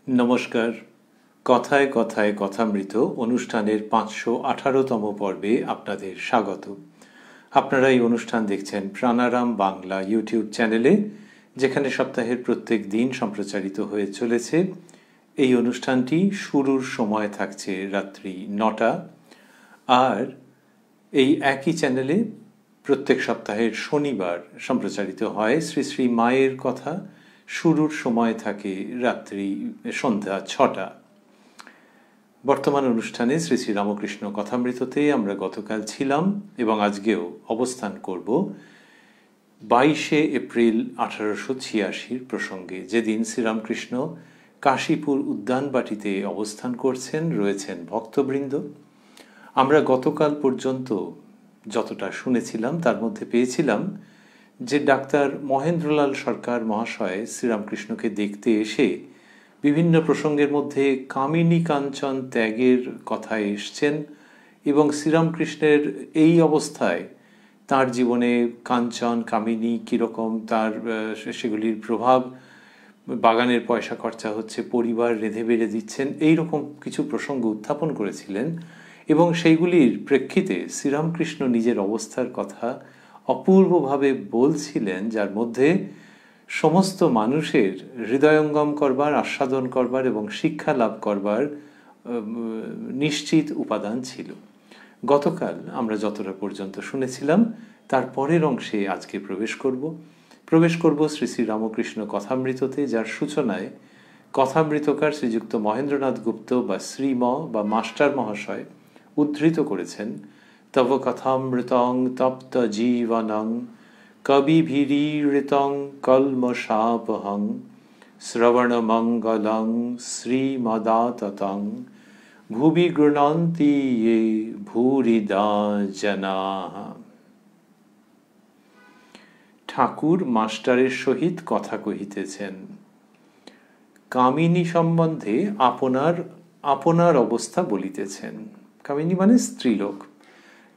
নমস্কার। কথায় কথায় কথামৃত অনুষ্ঠানের 518তম পর্বে আপনাদের স্বাগত। আপনারা এই অনুষ্ঠান দেখছেন প্রাণারাম বাংলা ইউটিউব চ্যানেলে, যেখানে সপ্তাহের প্রত্যেক দিন সম্প্রচারিত হয়ে চলেছে। এই অনুষ্ঠানটি শুরুর সময় থাকছে রাত্রি 9টা, আর এই একই চ্যানেলে প্রত্যেক সপ্তাহের শনিবার সম্প্রচারিত হয় শ্রী শ্রী মায়ের কথা। শুরুর সময় থাকে সন্ধ্যা 6টা। বর্তমান অনুষ্ঠানে শ্রী শ্রী রামকৃষ্ণ কথামৃততে আমরা গতকাল ছিলাম এবং আজকেও অবস্থান করব 22শে এপ্রিল 1886 প্রসঙ্গে, যেদিন শ্রীরামকৃষ্ণ কাশীপুর উদ্যানবাটিতে অবস্থান করছেন, রয়েছেন ভক্তবৃন্দ। আমরা গতকাল পর্যন্ত যতটা শুনেছিলাম তার মধ্যে পেয়েছিলাম যে ডাক্তার মহেন্দ্রলাল সরকার মহাশয় শ্রীরামকৃষ্ণকে দেখতে এসে বিভিন্ন প্রসঙ্গের মধ্যে কামিনী কাঞ্চন ত্যাগের কথা এসছেন এবং শ্রীরামকৃষ্ণের এই অবস্থায় তার জীবনে কাঞ্চন কামিনী কীরকম, তার সেগুলির প্রভাব, বাগানের পয়সা খরচা হচ্ছে, পরিবার রেঁধে বেড়ে দিচ্ছেন, এই রকম কিছু প্রসঙ্গ উত্থাপন করেছিলেন এবং সেইগুলির প্রেক্ষিতে শ্রীরামকৃষ্ণ নিজের অবস্থার কথা অপূর্বভাবে বলছিলেন, যার মধ্যে সমস্ত মানুষের হৃদয়ঙ্গম করবার, আস্বাদন করবার এবং শিক্ষা লাভ করবার নিশ্চিত উপাদান ছিল। গতকাল আমরা যতটা পর্যন্ত শুনেছিলাম তার পরের অংশে আজকে প্রবেশ করব শ্রী শ্রী রামকৃষ্ণ কথামৃততে, যার সূচনায় কথামৃতকার শ্রীযুক্ত মহেন্দ্রনাথ গুপ্ত বা শ্রীম বা মাস্টার মহাশয় উদ্ধৃত করেছেন, তব কথামৃতং তপ্ত জীবনং কবিভিরীড়িতং কলমশাপহং শ্রবণমঙ্গলং শ্রীমদাততং ভুবি গৃণন্তি ये ভূরিদা জনাঃ। ঠাকুর মাস্টারের সহিত কথা কহিতেছেন। কামিনী সম্বন্ধে আপনার অবস্থা বলিতেছেন। কামিনী মানে স্ত্রীলোক।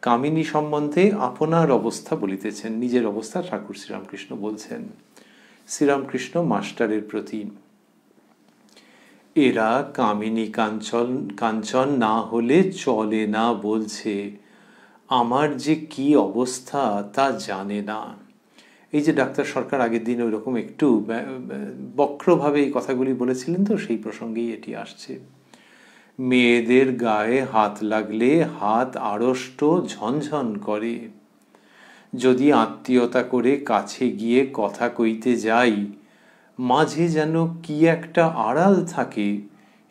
কামিনী সম্বন্ধে আপনার অবস্থা বলিতেছেন, নিজের অবস্থা ঠাকুর শ্রীরামকৃষ্ণ বলছেন শ্রীরামকৃষ্ণ মাস্টারের প্রতি। এরা কামিনী কাঞ্চন না হলে চলে না বলছে, আমার যে কি অবস্থা তা জানে না। এই যে ডাক্তার সরকার আগের দিন ওই রকম একটু বক্রভাবে এই কথাগুলি বলেছিলেন, তো সেই প্রসঙ্গেই এটি আসছে। মেয়েদের গায়ে হাত লাগলে হাত আড়ষ্ট ঝনঝন করে। যদি আত্মীয়তা করে কাছে গিয়ে কথা কইতে যাই, মাঝে যেন কি একটা আড়াল থাকে,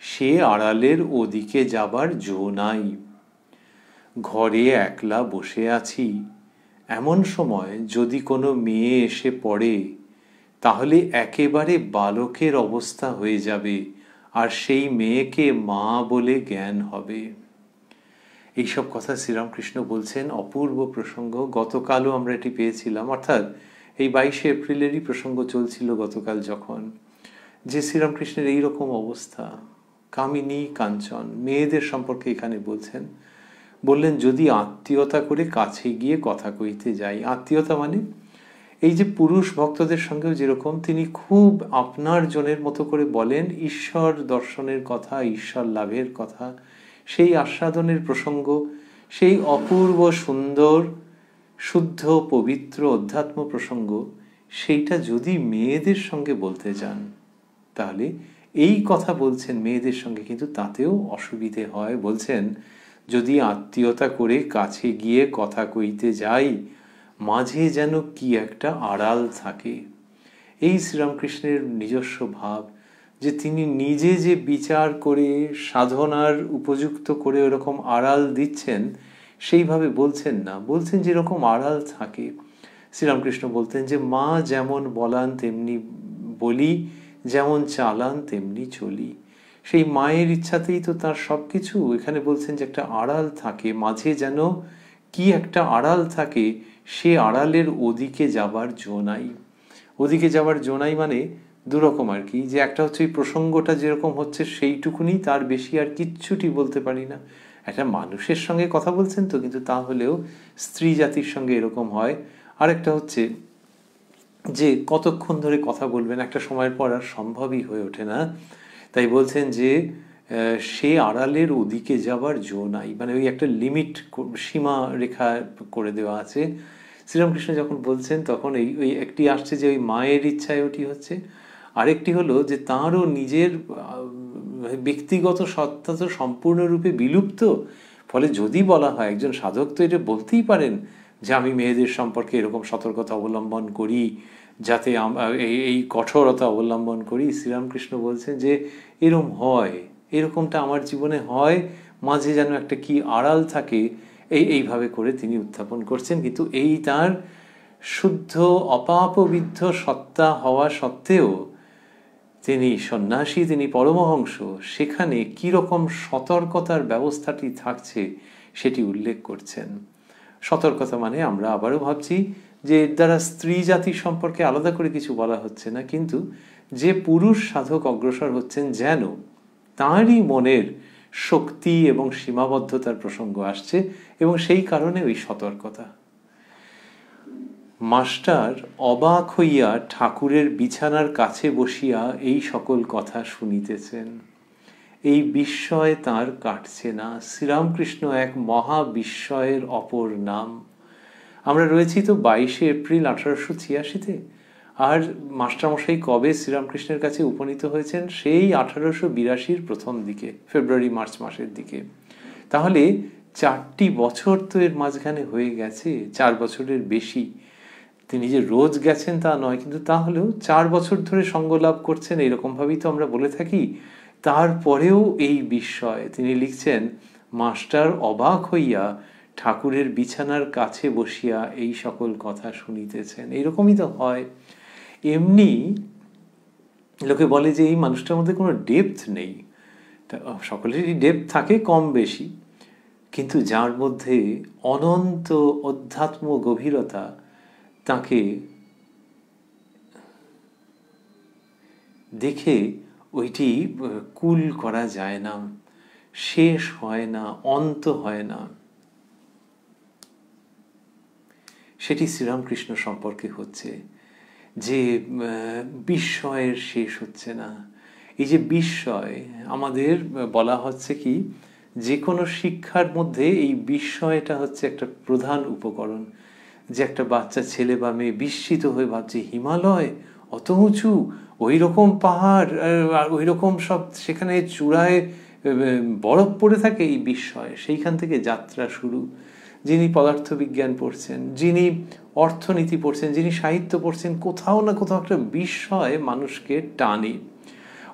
সে আড়ালের ওদিকে যাবার জো নাই। ঘরে একলা বসে আছি, এমন সময় যদি কোনো মেয়ে এসে পড়ে, তাহলে একেবারে বালকের অবস্থা হয়ে যাবে, আর সেই মেয়েকে মা বলে জ্ঞান হবে। এইসব কথা শ্রীরামকৃষ্ণ বলছেন। অপূর্ব প্রসঙ্গ। গতকালও আমরা এটি পেয়েছিলাম, অর্থাৎ এই 22শে এপ্রিলেরই প্রসঙ্গ চলছিল গতকাল, যখন যে শ্রীরামকৃষ্ণের এইরকম অবস্থা, কামিনী কাঞ্চন মেয়েদের সম্পর্কে এখানে বললেন যদি আত্মীয়তা করে কাছে গিয়ে কথা কইতে যাই। আত্মীয়তা মানে এই যে পুরুষ ভক্তদের সঙ্গেও যেরকম তিনি খুব আপনার জনের মতো করে বলেন ঈশ্বর দর্শনের কথা, ঈশ্বর লাভের কথা, সেই আস্বাদনের প্রসঙ্গ, সেই অপূর্ব সুন্দর শুদ্ধ পবিত্র অধ্যাত্ম প্রসঙ্গ, সেইটা যদি মেয়েদের সঙ্গে বলতে যান, তাহলে এই কথা বলছেন মেয়েদের সঙ্গে, কিন্তু তাতেও অসুবিধে হয়। বলছেন যদি আত্মীয়তা করে কাছে গিয়ে কথা কইতে যাই, মাঝে যেন কি একটা আড়াল থাকে। এই শ্রীরামকৃষ্ণের নিজস্ব ভাব যে তিনি নিজে যে বিচার করে সাধনার উপযুক্ত করে ওরকম আড়াল দিচ্ছেন, সেইভাবে বলছেন না। বলছেন যেরকম আড়াল থাকে। শ্রীরামকৃষ্ণ বলতেন যে মা যেমন বলান তেমনি বলি, যেমন চালান তেমনি চলি। সেই মায়ের ইচ্ছাতেই তো তার সব কিছু। এখানে বলছেন যে একটা আড়াল থাকে, মাঝে যেন কি একটা আড়াল থাকে, সে আড়ালের ওদিকে যাবার জো নাই। ওদিকে যাবার জো নাই মানে দুরকম আর কি, যে একটা হচ্ছে এই প্রসঙ্গটা যেরকম হচ্ছে সেইটুকুনি, তার বেশি আর কিচ্ছুটি বলতে পারি না। একটা মানুষের সঙ্গে কথা বলছেন তো, কিন্তু তাহলেও স্ত্রী জাতির সঙ্গে এরকম হয়। আরেকটা হচ্ছে যে কতক্ষণ ধরে কথা বলবেন, একটা সময়ের পর আর সম্ভবই হয়ে ওঠে না। তাই বলছেন যে সে আড়ালের ওদিকে যাবার জো নাই, মানে ওই একটা লিমিট, সীমা রেখা করে দেওয়া আছে। শ্রীরামকৃষ্ণ যখন বলছেন তখন ওই একটি আসছে যে ওই মায়ের ইচ্ছায় ওটি হচ্ছে, আরেকটি হলো যে তাঁরও নিজের ব্যক্তিগত সত্তা তো সম্পূর্ণরূপে বিলুপ্ত। ফলে যদি বলা হয়, একজন সাধক তো এটা বলতেই পারেন যে আমি মেয়েদের সম্পর্কে এরকম সতর্কতা অবলম্বন করি, যাতে এই কঠোরতা অবলম্বন করি। শ্রীরামকৃষ্ণ বলছেন যে এরকম হয়, এরকমটা আমার জীবনে হয়, মাঝে যেন একটা কি আড়াল থাকে, এইভাবে করে তিনি উত্থাপন করছেন। কিন্তু এই তার শুদ্ধ অপাপবিদ্ধ সত্তা হওয়া সত্ত্বেও তিনি সন্ন্যাসী, তিনি পরমহংস, সেখানে কীরকম সতর্কতার ব্যবস্থাটি থাকছে সেটি উল্লেখ করছেন। সতর্কতা মানে আমরা আবারও ভাবছি যে এর দ্বারা স্ত্রী জাতি সম্পর্কে আলাদা করে কিছু বলা হচ্ছে না, কিন্তু যে পুরুষ সাধক অগ্রসর হচ্ছেন যেন তাঁরই মনের শক্তি এবং সীমাবদ্ধতার প্রসঙ্গ আসছে, এবং সেই কারণে ওই সতর্কতা। মাস্টার অবাক হইয়া ঠাকুরের বিছানার কাছে বসিয়া এই সকল কথা শুনিতেছেন। এই বিস্ময় তাঁর কাটছে না। শ্রীরামকৃষ্ণ এক মহা বিস্ময়ের অপর নাম। আমরা রয়েছি তো 22শে এপ্রিল 1886-তে, আর মাস্টারমশাই কবে শ্রীরামকৃষ্ণের কাছে উপনীত হয়েছেন? সেই 1882-র প্রথম দিকে, ফেব্রুয়ারি মার্চ মাসের দিকে। তাহলে 4টি বছর তো এর মাঝখানে হয়ে গেছে, 4 বছরের বেশি। তিনি যে রোজ গেছেন তা নয়, কিন্তু তাহলেও 4 বছর ধরে সঙ্গ লাভ করছেন, এইরকমভাবেই তো আমরা বলে থাকি। তারপরেও এই বিস্ময়। তিনি লিখছেন, মাস্টার অবাক হইয়া ঠাকুরের বিছানার কাছে বসিয়া এই সকল কথা শুনিতেছেন। এইরকমই তো হয়। এমনি লোকে বলে যে এই মানুষটার মধ্যে কোনো ডেপথ নেই। সকলেরই ডেপথ থাকে কম বেশি, কিন্তু যার মধ্যে অনন্ত অধ্যাত্ম গভীরতা, তাকে দেখে ওইটি কুল করা যায় না, শেষ হয় না, অন্ত হয় না। সেটি শ্রীরামকৃষ্ণ সম্পর্কে হচ্ছে, যে বিস্ময়ের শেষ হচ্ছে না। এই যে বিস্ময়, আমাদের বলা হচ্ছে কি, যে কোনো শিক্ষার মধ্যে এই বিস্ময়টা হচ্ছে একটা প্রধান উপকরণ। যে একটা বাচ্চা ছেলে বা মেয়ে বিস্মিত হয়ে ভাবছে হিমালয় অত উঁচু, ওই রকম পাহাড়, আর ওই রকম সব, সেখানে চূড়ায় বরফ পড়ে থাকে, এই বিস্ময়। সেইখান থেকে যাত্রা শুরু। যিনি পদার্থবিজ্ঞান পড়ছেন, যিনি অর্থনীতি পড়ছেন, যিনি সাহিত্য পড়ছেন, কোথাও না কোথাও একটা বিস্ময় মানুষকে টানে।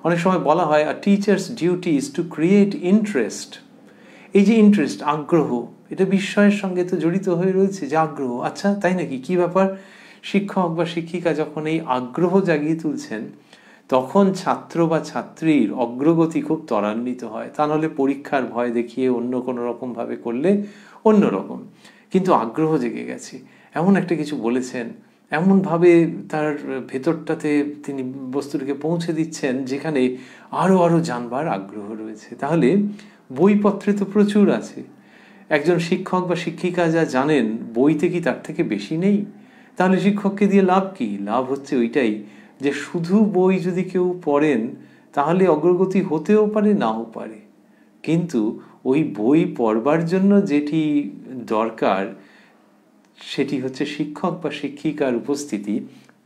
অনেক সময় বলা হয় a teachers duty is to create interest. এই যে ইন্টারেস্ট, আগ্রহ, এটা বিস্ময়ের সঙ্গে তো জড়িত হয়ে রয়েছে, যে আগ্রহ, আচ্ছা তাই নাকি, কি ব্যাপার। শিক্ষক বা শিক্ষিকা যখন এই আগ্রহ জাগিয়ে তুলছেন, তখন ছাত্র বা ছাত্রীর অগ্রগতি খুব ত্বরান্বিত হয়। তা নাহলে পরীক্ষার ভয় দেখিয়ে অন্য কোনো রকমভাবে করলে অন্যরকম, কিন্তু আগ্রহ জেগে গেছে, এমন একটা কিছু বলেছেন, এমনভাবে তার ভেতরটাতে তিনি বস্তুটিকে পৌঁছে দিচ্ছেন যেখানে আরও আরও জানবার আগ্রহ রয়েছে। তাহলে বইপত্রে তো প্রচুর আছে। একজন শিক্ষক বা শিক্ষিকা যা জানেন, বইতে কি তার থেকে বেশি নেই? তাহলে শিক্ষককে দিয়ে লাভ কি? লাভ হচ্ছে ওইটাই, যে শুধু বই যদি কেউ পড়েন তাহলে অগ্রগতি হতেও পারে, নাও পারে, কিন্তু ওই বই পড়বার জন্য যেটি দরকার সেটি হচ্ছে শিক্ষক বা শিক্ষিকার উপস্থিতি।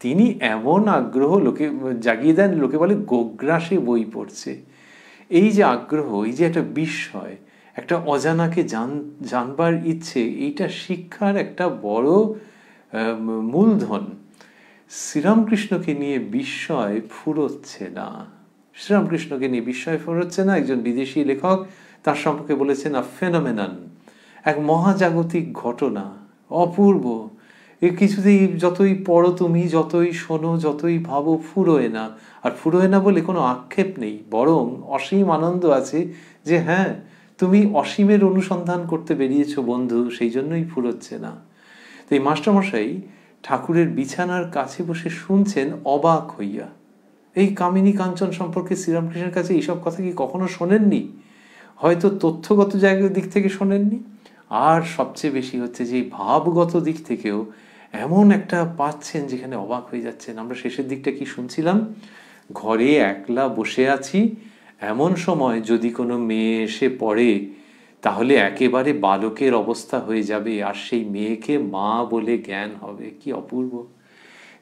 তিনি এমন আগ্রহ লোকে জাগিয়ে দেন, লোকে বলে গোগ্রাসে বই পড়ছে। এই যে আগ্রহ, এই যে একটা বিস্ময়, একটা অজানাকে জানবার ইচ্ছে, এইটা শিক্ষার একটা বড় মূলধন। শ্রীরামকৃষ্ণকে নিয়ে বিস্ময় ফুরোচ্ছে না। শ্রীরামকৃষ্ণকে নিয়ে বিস্ময় ফুরোচ্ছে না। একজন বিদেশি লেখক তার সম্পর্কে বলেছেন আ ফেনোমেনন, এক মহাজাগতিক ঘটনা, অপূর্ব। এ কিছুতেই যতই পড়ো তুমি, যতই শোনো, যতই ভাবো, ফুরোয় না। আর ফুরোয় না বলে কোনো আক্ষেপ নেই, বরং অসীম আনন্দ আছে, যে হ্যাঁ তুমি অসীমের অনুসন্ধান করতে বেরিয়েছো বন্ধু, সেই জন্যই ফুরোচ্ছে না। তো এই মাস্টারমশাই ঠাকুরের বিছানার কাছে বসে শুনছেন অবাক হইয়া। এই কামিনী কাঞ্চন সম্পর্কে শ্রীরামকৃষ্ণের কাছে এইসব কথা কি কখনো শোনেননি? হয়তো তথ্যগত জায়গার দিক থেকে শোনেননি, আর সবচেয়ে বেশি হচ্ছে যে ভাবগত দিক থেকেও এমন একটা পাচ্ছেন যেখানে অবাক হয়ে যাচ্ছেন। আমরা শেষের দিকটা কি শুনছিলাম? ঘরে একলা বসে আছি, এমন সময় যদি কোনো মেয়ে এসে পড়ে তাহলে একেবারে বালকের অবস্থা হয়ে যাবে, আর সেই মেয়েকে মা বলে জ্ঞান হবে। কি অপূর্ব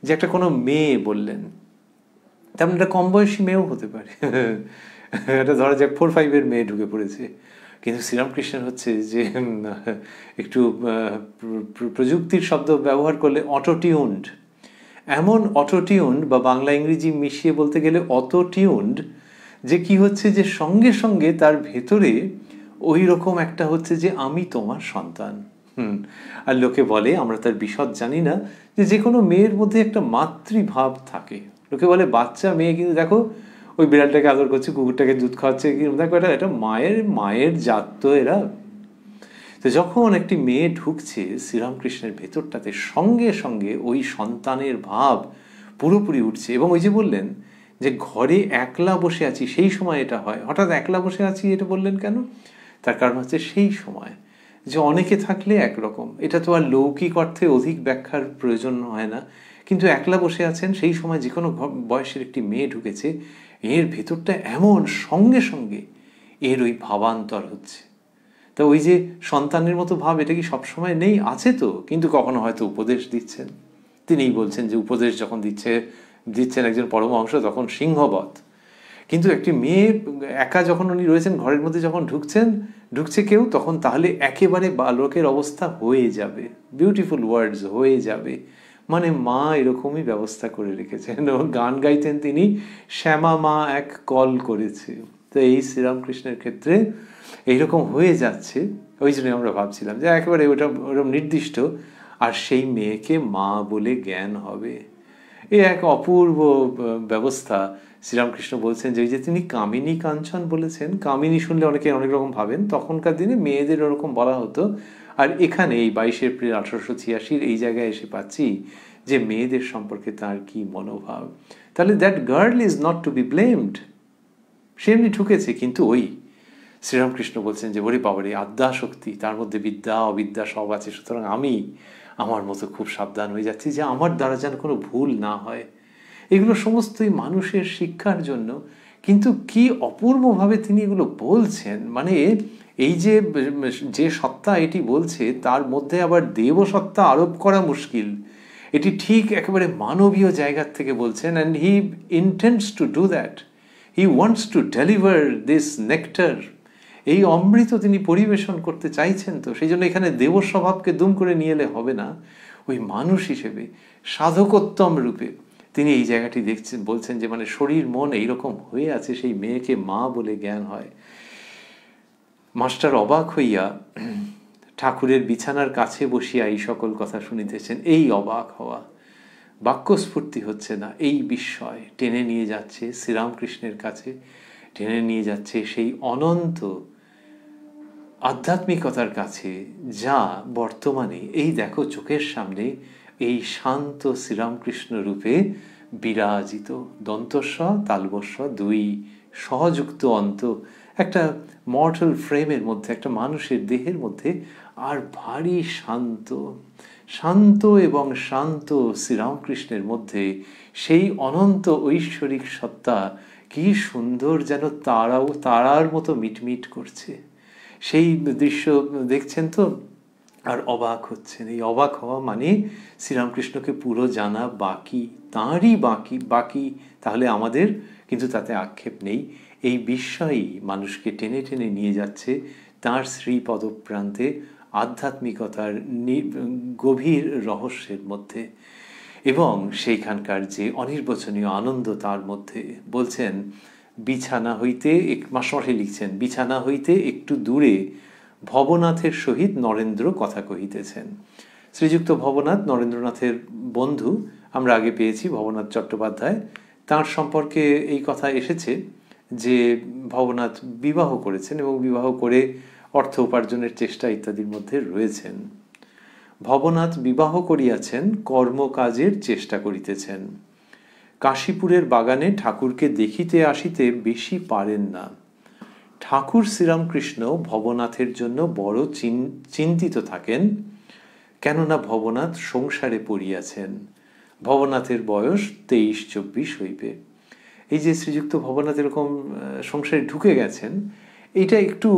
যে একটা কোনো মেয়ে বললেন, তেমন মানে একটা কম বয়সী মেয়েও হতে পারে, এটা ধরা যাক 4-5 মেয়ে ঢুকে পড়েছে, কিন্তু শ্রীরামকৃষ্ণের হচ্ছে যে একটু প্রযুক্তির শব্দ ব্যবহার করলে অটোটিউন্ড, এমন অটোটিউন্ড বা বাংলা ইংরেজি মিশিয়ে বলতে গেলে অটোটিউন্ড, যে কি হচ্ছে যে সঙ্গে সঙ্গে তার ভেতরে ওই রকম একটা হচ্ছে যে আমি তোমার সন্তান। আর লোকে বলে, আমরা তার বিশদ জানি না, যে কোনো মেয়ের মধ্যে একটা মাতৃভাব থাকে। লোকে বলে বাচ্চা মেয়ে, কিন্তু দেখো ওই বিড়ালটাকে আদর করছে, কুকুরটাকে দুধ খাওয়াচ্ছে, দেখো এটা মায়ের জাত তো এরা। তো যখন একটি মেয়ে ঢুকছে শ্রীরামকৃষ্ণের ভেতরটাতে, সঙ্গে সঙ্গে ওই সন্তানের ভাব পুরোপুরি উঠছে। এবং ওই যে বললেন যে ঘরে একলা বসে আছি, সেই সময় এটা হয়। হঠাৎ একলা বসে আছি এটা বললেন কেন? তার কারণ হচ্ছে সেই সময় যে অনেকে থাকলে একরকম, এটা তো আর লৌকিক অর্থে অধিক ব্যাখ্যার প্রয়োজন হয় না, কিন্তু একলা বসে আছেন সেই সময় যে কোনো বয়সের একটি মেয়ে ঢুকেছে, এর ভেতরটা এমন সঙ্গে সঙ্গে এর ওই ভাবান্তর হচ্ছে। তা ওই যে সন্তানের মতো ভাব, এটা কি সবসময় নেই? আছে তো, কিন্তু কখনো হয়তো উপদেশ দিচ্ছেন। তিনিই বলছেন যে উপদেশ যখন দিচ্ছেন একজন পরমহংস, তখন সিংহবৎ। কিন্তু একটি মেয়ে একা যখন উনি রয়েছেন ঘরের মধ্যে, যখন ঢুকছে কেউ, তখন তাহলে একেবারে বালকের অবস্থা হয়ে যাবে। বিউটিফুল ওয়ার্ডস, হয়ে যাবে মানে মা এরকমই ব্যবস্থা করে রেখেছেন। গান গাইতেন তিনি, শ্যামা মা এক কল করেছে। তো এই শ্রীরামকৃষ্ণের ক্ষেত্রে এইরকম হয়ে যাচ্ছে। ওই জন্য আমরা ভাবছিলাম যে একেবারে ওরকম নির্দিষ্ট, আর সেই মেয়েকে মা বলে জ্ঞান হবে। এই এক অপূর্ব ব্যবস্থা। শ্রীরামকৃষ্ণ বলছেন যে ওই যে তিনি কামিনী কাঞ্চন বলেছেন, কামিনী শুনলে অনেকে অনেক রকম ভাবেন, তখনকার দিনে মেয়েদের ওরকম বলা হতো। আর এখানে এই 22 এপ্রিল 1886 এই জায়গায় এসে পাচ্ছি যে মেয়েদের সম্পর্কে তার কি মনোভাব। তাহলে that girl is not to be blamed. সে এমনি ঢুকেছে, কিন্তু ওই শ্রীরামকৃষ্ণ বলছেন যে ওরে বাবারে, আদ্যা শক্তি, তার মধ্যে বিদ্যা অবিদ্যা সব আছে। সুতরাং আমি আমার মতো খুব সাবধান হয়ে যাচ্ছি যে আমার দ্বারা যেন কোনো ভুল না হয়। এগুলো সমস্তই মানুষের শিক্ষার জন্য। কিন্তু কি অপূর্বভাবে তিনি এগুলো বলছেন, মানে এই যে সত্তা এটি বলছে, তার মধ্যে আবার দেবসত্তা আরোপ করা মুশকিল। এটি ঠিক একেবারে মানবীয় জায়গার থেকে বলছেন, and he intends to do that. He wants to deliver this nectar. এই অমৃত তিনি পরিবেশন করতে চাইছেন। তো সেই জন্য এখানে দেব স্বভাবকে দুম করে নিয়ে এলে হবে না, ওই মানুষ হিসেবে সাধকোত্তম রূপে তিনি এই জায়গাটি বলছেন যে মানে শরীর মন এইরকম হয়ে আছে, সেই মেয়েকে মা বলে জ্ঞান হয়। মাস্টার অবাক হইয়া ঠাকুরের বিছানার কাছে বসিয়া এই সকল কথা শুনিতেছেন। এই অবাক হওয়া, বাক্যস্ফূর্তি হচ্ছে না, এই বিস্ময় টেনে নিয়ে যাচ্ছে শ্রীরামকৃষ্ণের কাছে, টেনে নিয়ে যাচ্ছে সেই অনন্ত আধ্যাত্মিকতার কাছে, যা বর্তমানে এই দেখো চোখের সামনে এই শান্ত শ্রীরামকৃষ্ণ রূপে বিরাজিত। দন্তস্ব তালবস্ব দুই সহযুক্ত অন্ত একটা মর্টাল ফ্রেমের মধ্যে, একটা মানুষের দেহের মধ্যে, আর ভারী শান্ত এবং শান্ত শ্রীরামকৃষ্ণের মধ্যে সেই অনন্ত ঐশ্বরিক সত্তা কি সুন্দর, যেন তারার মতো মিটমিট করছে। সেই দৃশ্য দেখছেন তো, আর অবাক হচ্ছেন। এই অবাক হওয়া মানে শ্রীরামকৃষ্ণকে পুরো জানা বাকি, তাঁরই বাকি। তাহলে আমাদের কিন্তু তাতে আক্ষেপ নেই। এই বিস্ময়ই মানুষকে টেনে টেনে নিয়ে যাচ্ছে তাঁর শ্রীপদপ্রান্তে, আধ্যাত্মিকতার গভীর রহস্যের মধ্যে, এবং সেইখানকার যে অনির্বচনীয় আনন্দ তার মধ্যে। বলছেন বিছানা হইতে, মাস্টারমশাই লিখছেন, বিছানা হইতে একটু দূরে ভবনাথের সহিত নরেন্দ্র কথা কহিতেছেন। শ্রীযুক্ত ভবনাথ নরেন্দ্রনাথের বন্ধু, আমরা আগে পেয়েছি ভবনাথ চট্টোপাধ্যায়। তার সম্পর্কে এই কথা এসেছে যে ভবনাথ বিবাহ করেছেন এবং বিবাহ করে অর্থ উপার্জনের চেষ্টা ইত্যাদির মধ্যে রয়েছেন। ভবনাথ বিবাহ করিয়াছেন, কর্মকাজের চেষ্টা করিতেছেন। কাশীপুরের বাগানে ঠাকুরকে দেখিতে আসিতে বেশি পারেন না। ঠাকুর শ্রীরামকৃষ্ণ ভবনাথের জন্য বড় চিন্তিত থাকেন, কেননা ভবনাথ সংসারে পড়িয়াছেন। ভবনাথের বয়স 23-24 হইবে। এই যে শ্রীযুক্ত ভবনাথ এরকম সংসারে ঢুকে গেছেন, এইটা একটু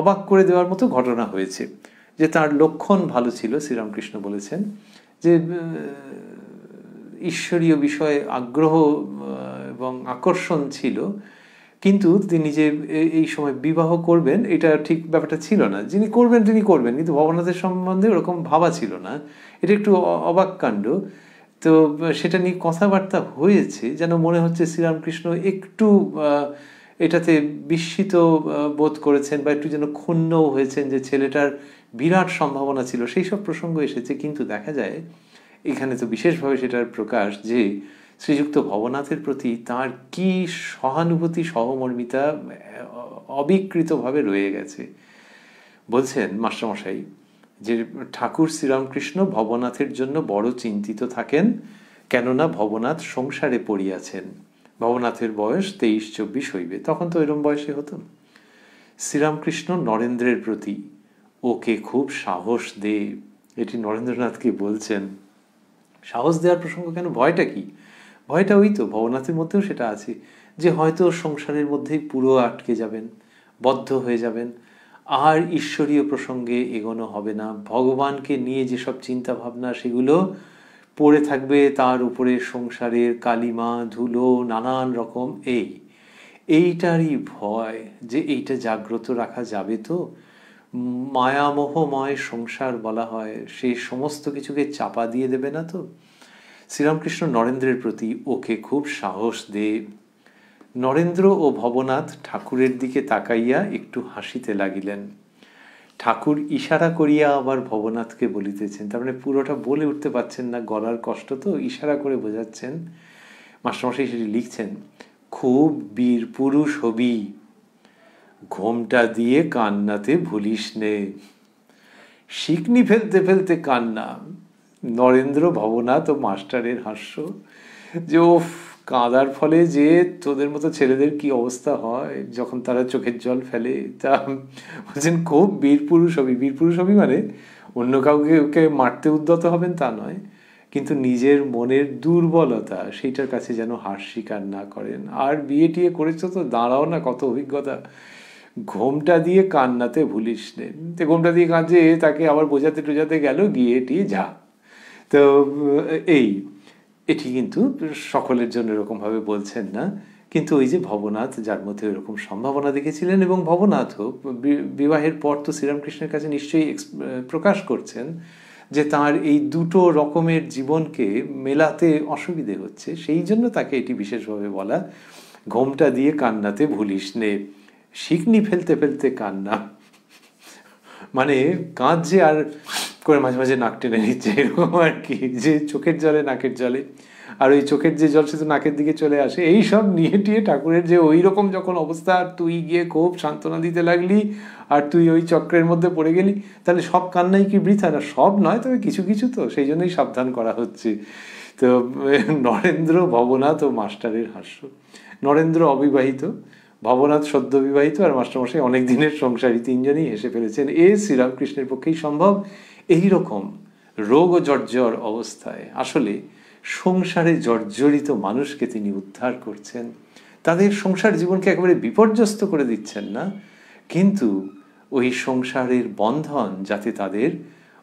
অবাক করে দেওয়ার মতো ঘটনা হয়েছে। যে তার লক্ষণ ভালো ছিল, শ্রীরামকৃষ্ণ বলেছেন যে ঈশ্বরীয় বিষয়ে আগ্রহ এবং আকর্ষণ ছিল, কিন্তু তিনি যে এই সময় বিবাহ করবেন এটা ঠিক ব্যাপারটা ছিল না। যিনি করবেন তিনি করবেন, কিন্তু ভবনাথের সম্বন্ধে ওরকম ভাবা ছিল না। এটা একটু অবাক কাণ্ড। তো সেটা নিয়ে কথাবার্তা হয়েছে, যেন মনে হচ্ছে শ্রীরামকৃষ্ণ একটু এটাতে বিস্মিত বোধ করেছেন বা একটু যেন ক্ষুণ্ণও হয়েছেন যে ছেলেটার বিরাট সম্ভাবনা ছিল, সেই সব প্রসঙ্গ এসেছে। কিন্তু দেখা যায় এখানে তো বিশেষভাবে সেটার প্রকাশ যে শ্রীযুক্ত ভবনাথের প্রতি তার কি সহানুভূতি, সহমর্মিতা অবিকৃতভাবে রয়ে গেছে। বলছেন মাস্টারমশাই যে ঠাকুর শ্রীরামকৃষ্ণ ভবনাথের জন্য বড় চিন্তিত থাকেন, কেননা ভবনাথ সংসারে পড়িয়াছেন। ভবনাথের বয়স 23-24 হইবে, তখন তো এরম বয়সে হতো। শ্রীরামকৃষ্ণ নরেন্দ্রের প্রতি ওকে খুব সাহস দে, এটি নরেন্দ্রনাথকে বলছেন। সাহস দেওয়ার প্রসঙ্গ কেন? ভয়টা কি? ভয়টা ওই তো ভবনাথের মধ্যেও সেটা আছে যে হয়তো সংসারের মধ্যেই পুরো আটকে যাবেন, বদ্ধ হয়ে যাবেন, আর ঈশ্বরীয় প্রসঙ্গে এগোনো হবে না। ভগবানকে নিয়ে যেসব চিন্তা ভাবনা সেগুলো পড়ে থাকবে তার উপরে সংসারের কালিমা ধুলো নানান রকম। এইটারই ভয় যে এইটা জাগ্রত রাখা যাবে তো। মায়ামোহময় সংসার বলা হয়, সেই সমস্ত কিছুকে চাপা দিয়ে দেবে না তো। শ্রীরামকৃষ্ণ নরেন্দ্রের প্রতি ওকে খুব সাহস দে। নরেন্দ্র ও ভবনাথ ঠাকুরের দিকে তাকাইয়া একটু হাসিতে লাগিলেন। ঠাকুর ইশারা করিয়া আবার ভবনাথকে বলিতেছেন, তার মানে পুরোটা বলে উঠতে পারছেন না, গলার কষ্ট তো, ইশারা করে বোঝাচ্ছেন। মাস্টারমশাই সেটি লিখছেন, খুব বীর পুরুষ হবি, ঘোমটা দিয়ে কান্নাতে ভুলিস নে। শিকনি ফেলতে ফেলতে কান্না। নরেন্দ্র, ভবনাথ ও মাস্টারের হাস্য যে ও কাঁদার ফলে যে তোদের মতো ছেলেদের কি অবস্থা হয় যখন তারা চোখের জল ফেলে। তা বলছেন খুব বীর পুরুষ হবি। বীর পুরুষ হবি মানে অন্য কাউকে ওকে মারতে উদ্যত হবেন তা নয়, কিন্তু নিজের মনের দুর্বলতা সেইটার কাছে যেন হার স্বীকার না করেন। আর বিয়ে টিয়ে করেছো তো, দাঁড়াও না, কত অভিজ্ঞতা। ঘোমটা দিয়ে কান্নাতে ভুলিস নে। তো ঘোমটা দিয়ে কাঁদছে, তাকে আবার বোঝাতে টোঝাতে গেল, গিয়ে টিয়ে যা। তো এটি কিন্তু সকলের জন্য এরকমভাবে বলছেন না, কিন্তু ওই যে ভবনাথ যার মধ্যে এরকম সম্ভাবনা দেখেছিলেন, এবং ভবনাথও বিবাহের পর তো শ্রীরামকৃষ্ণের কাছে নিশ্চয়ই প্রকাশ করছেন যে তার এই দুটো রকমের জীবনকে মেলাতে অসুবিধে হচ্ছে, সেই জন্য তাকে এটি বিশেষভাবে বলা, ঘোমটা দিয়ে কান্নাতে ভুলিস নে। শিকনি ফেলতে ফেলতে কান্না মানে কাঁদছে আর করে মাঝে মাঝে নাক টেনে নিচ্ছে, এরকম আর কি, যে চোখের জলে নাকের জলে, আর ওই চোখের যে জল সে তো নাকের দিকে চলে আসে। এই সব নিয়ে টিয়ে ঠাকুরের যে ওই রকম যখন অবস্থা, আর তুই গিয়ে খুব সান্ত্বনা দিতে লাগলি, আর তুই ওই চক্রের মধ্যে পড়ে গেলি, তাহলে সব কান্নাই কি বৃথা? না, সব নয়, তবে কিছু কিছু তো, সেই জন্যই সাবধান করা হচ্ছে। তো নরেন্দ্র, ভবনাথ ও মাস্টারের হাস্য। নরেন্দ্র অবিবাহিত, ভবনাথ সদ্য বিবাহিত, আর মাস্টারমশাই অনেক দিনের সংসারী, তিনজনই হেসে ফেলেছেন। শ্রীরামকৃষ্ণের পক্ষেই সম্ভব এইরকম রোগ ও জর্জর অবস্থায় আসলে সংসারে জর্জরিত মানুষকে তিনি উদ্ধার করছেন। তাদের সংসার জীবনকে একেবারে বিপর্যস্ত করে দিচ্ছেন না, কিন্তু ওই সংসারের বন্ধন যাতে তাদের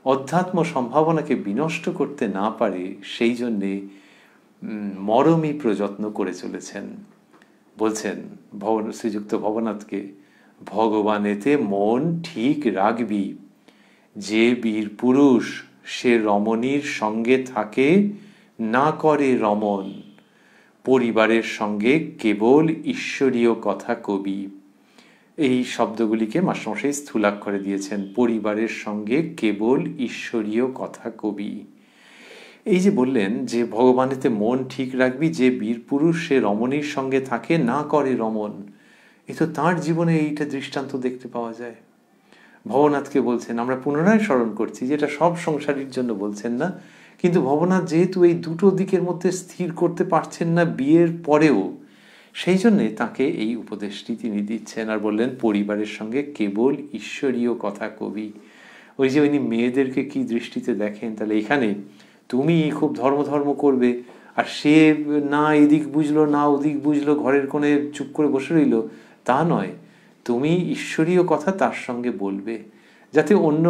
অধ্যাত্ম সম্ভাবনাকে বিনষ্ট করতে না পারে, সেই জন্যে মরমী প্রযত্ন করে চলেছেন। বলছেন শ্রীযুক্ত ভবনাথকে, ভগবানেতে মন ঠিক রাখবি, যে বীর পুরুষ সে রমণীর সঙ্গে থাকে, না করে রমণ, পরিবারের সঙ্গে কেবল ঈশ্বরীয় কথা কবি। এই শব্দগুলিকে মাস্টারমশাই স্থূলাক্ষরে দিয়েছেন, পরিবারের সঙ্গে কেবল ঈশ্বরীয় কথা কবি। এই যে বললেন যে ভগবানেতে মন ঠিক রাখবি, যে বীর পুরুষ সে রমণীর সঙ্গে থাকে, না করে রমণ, এ তো তাঁর জীবনে এইটা দৃষ্টান্ত দেখতে পাওয়া যায়। ভবনাথকে বলছেন, আমরা পুনরায় স্মরণ করছি যেটা সব সংসারীর জন্য বলছেন না, কিন্তু ভবনাথ যেহেতু এই দুটো দিকের মধ্যে স্থির করতে পারছেন না বিয়ের পরেও, সেই জন্যে তাকে এই উপদেশটি তিনি দিচ্ছেন, আর বললেন পরিবারের সঙ্গে কেবল ঈশ্বরীয় কথা কবি। ওই যে উনি মেয়েদেরকে কি দৃষ্টিতে দেখেন, তাহলে এখানে তুমি খুব ধর্ম করবে আর সে না এদিক বুঝলো না ওদিক বুঝলো, ঘরের কোণে চুপ করে বসে রইল, তা নয়। তুমি ঈশ্বরীয় কথা তার সঙ্গে বলবে, যাতে অন্য